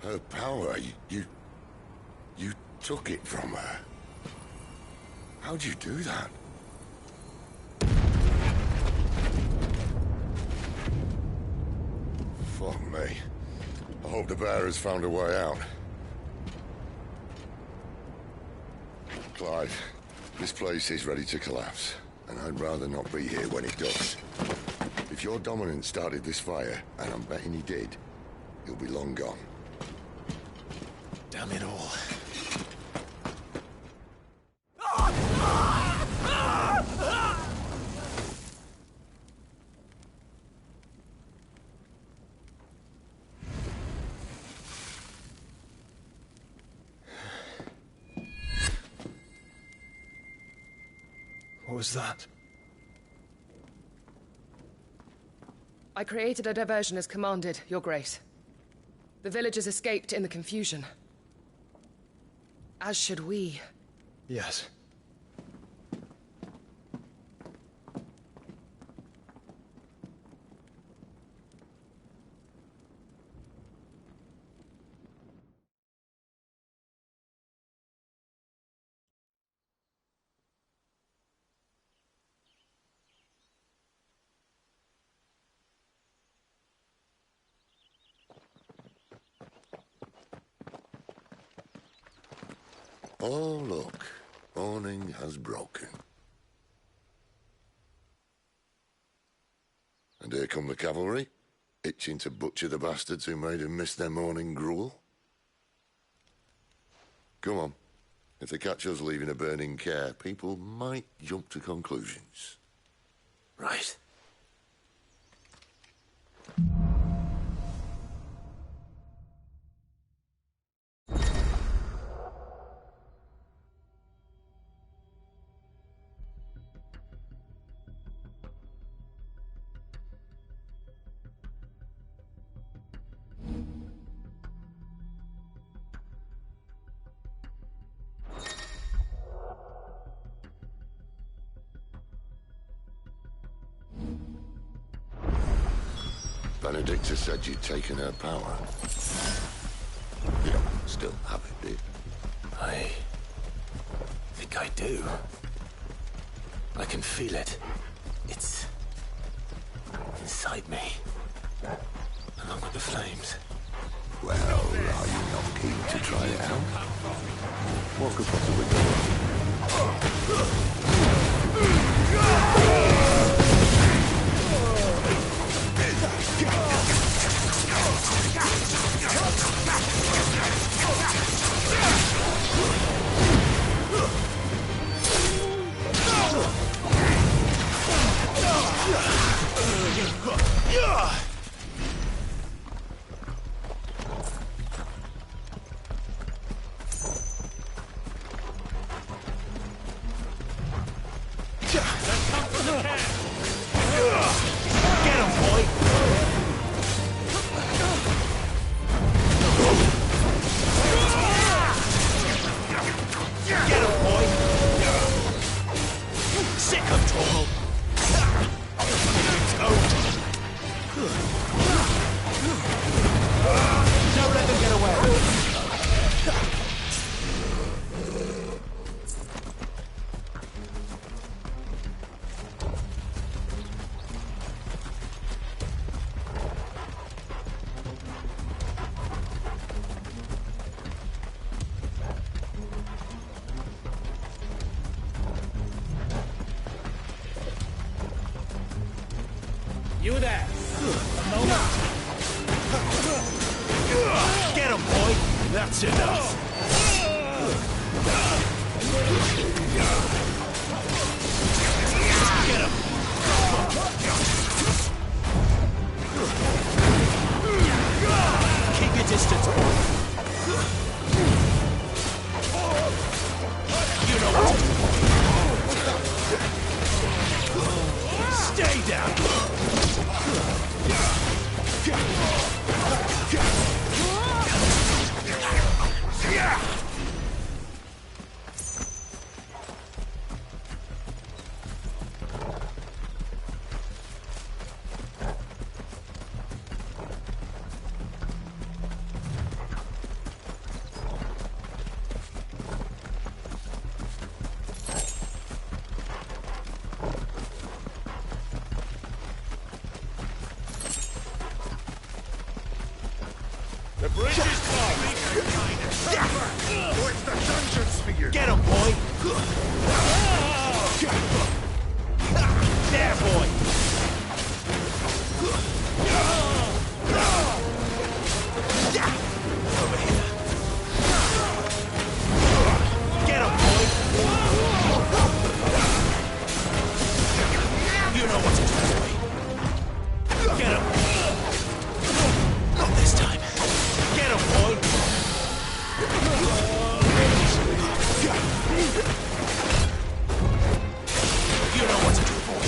Her power, you took it from her. How'd you do that? Fuck me. I hope the bear has found a way out. Clive, this place is ready to collapse, and I'd rather not be here when it does. If your dominant started this fire, and I'm betting he did, he'll be long gone. Damn it all. What was that? I created a diversion as commanded, Your Grace. The villagers escaped in the confusion. As should we. Yes. Oh, look. Morning has broken. And here come the cavalry, itching to butcher the bastards who made them miss their morning gruel. Come on. If they catch us leaving a burning care, people might jump to conclusions. Right. Benedicta said you'd taken her power. You don't still have it, do you? I think I do. I can feel it. It's inside me, along with the flames. Well, are you not keen to try it out? Walk across the window. You there? Get him, boy! That's enough! Get him! Keep your distance, boy! You know what to do! Stay down! The bridge is closed. Towards the dungeon sphere. Get him, boy! There, boy! Over here. Get him, boy! You know what to do, boy. Get him! Not this time. Get him, boy! You know what to do, boy.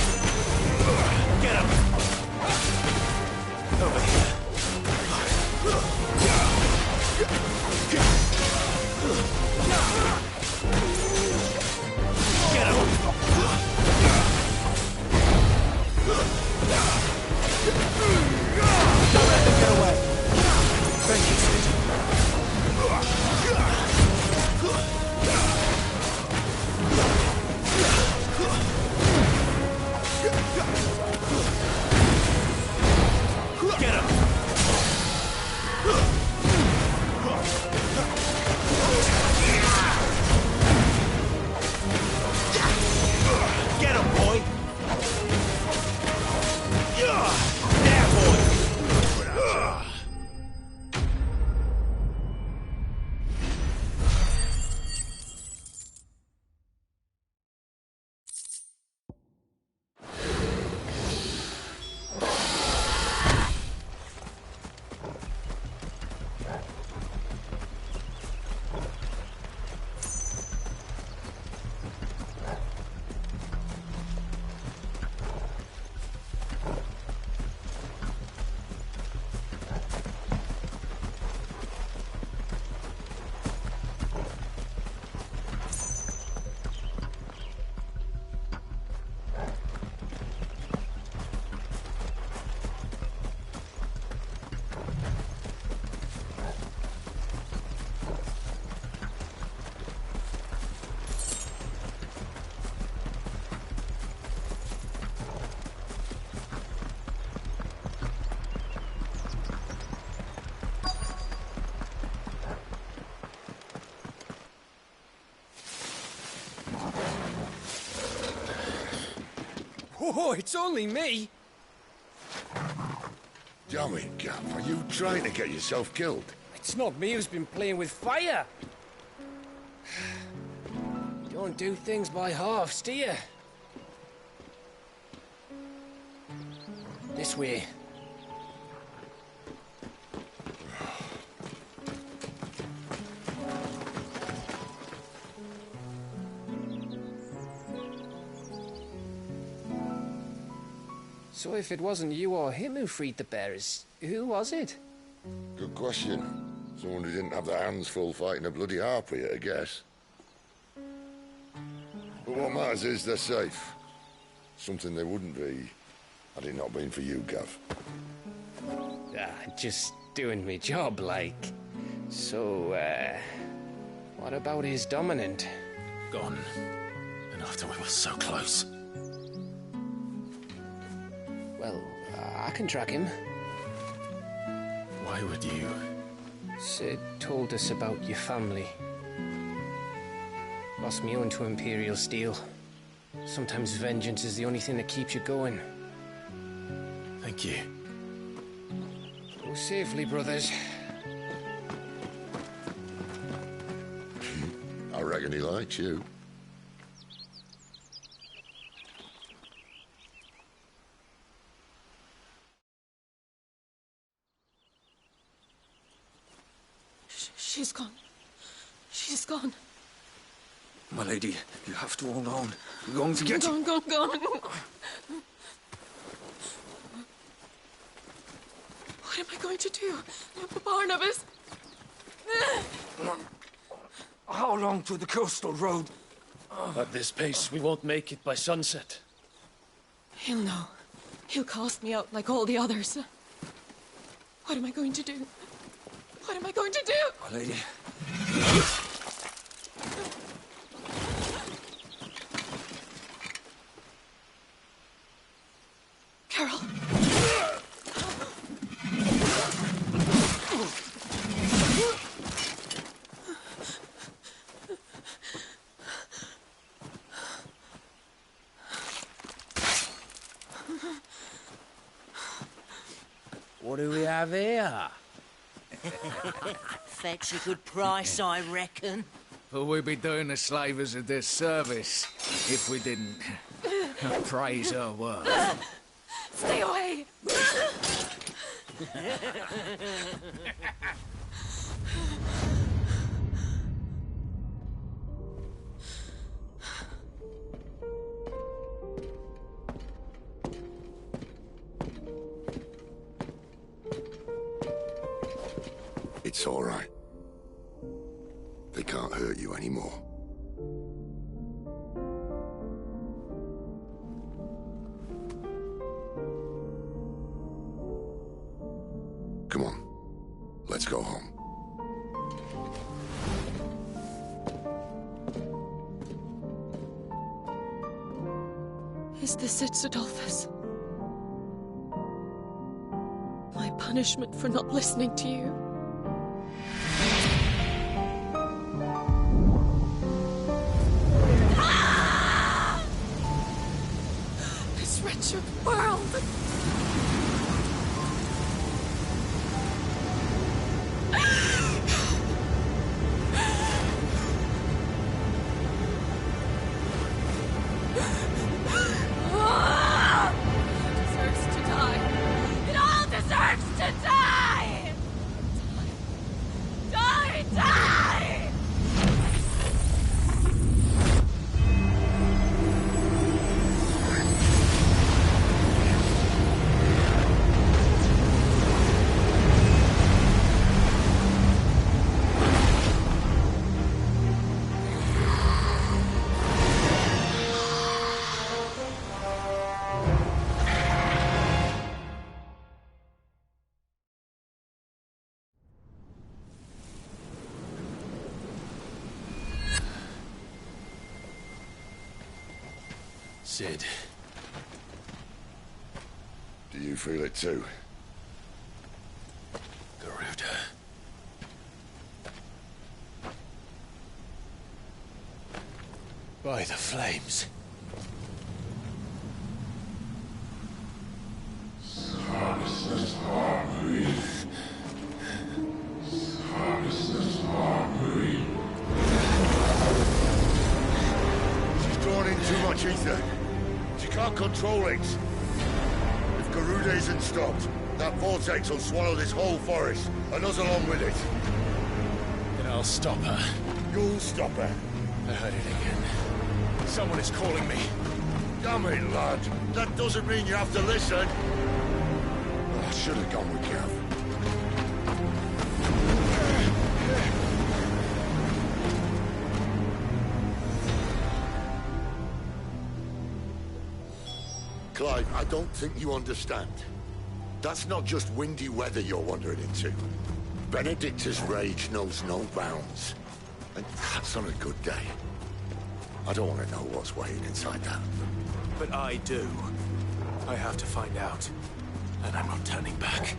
Oh, it's only me. Damn it, Gav. Are you trying to get yourself killed? It's not me who's been playing with fire. You don't do things by halves, do you? This way. So if it wasn't you or him who freed the bearers, who was it? Good question. Someone who didn't have their hands full fighting a bloody harpy, I guess. But what matters is they're safe. Something they wouldn't be had it not been for you, Gav. Just doing my job, like. So, what about his dominant? Gone. And after we were so close. Well, I can track him. Why would you? Sid told us about your family. Lost me own to Imperial Steel. Sometimes vengeance is the only thing that keeps you going. Thank you. Go safely, brothers. I reckon he likes you. She's gone. She's gone. My lady, you have to hold on. We're going to get Gone, gone, gone. What am I going to do? Barnabas? How long to the coastal road? At this pace, we won't make it by sunset. He'll know. He'll cast me out like all the others. What am I going to do? What am I going to do? My lady. Carol. What do we have here? Fetch a good price, I reckon. But we'd be doing the slavers a disservice if we didn't praise her work. Stay away! It's all right. They can't hurt you anymore. Come on. Let's go home. Is this it, Adolphus? My punishment for not listening to you? This wretched world! Deserves to die. It all deserves to die! Die! Die! Sid. Do you feel it too? Garuda. By the flames. ether. She can't control it. If Garuda isn't stopped, that vortex will swallow this whole forest, and us along with it. Then I'll stop her. You'll stop her. I heard it again. Someone is calling me. Damn it, lad. That doesn't mean you have to listen. Oh, I should have gone with Gav. Clive, I don't think you understand. That's not just windy weather you're wandering into. Benedicta's rage knows no bounds. And that's on a good day. I don't want to know what's waiting inside that. But I do. I have to find out. And I'm not turning back.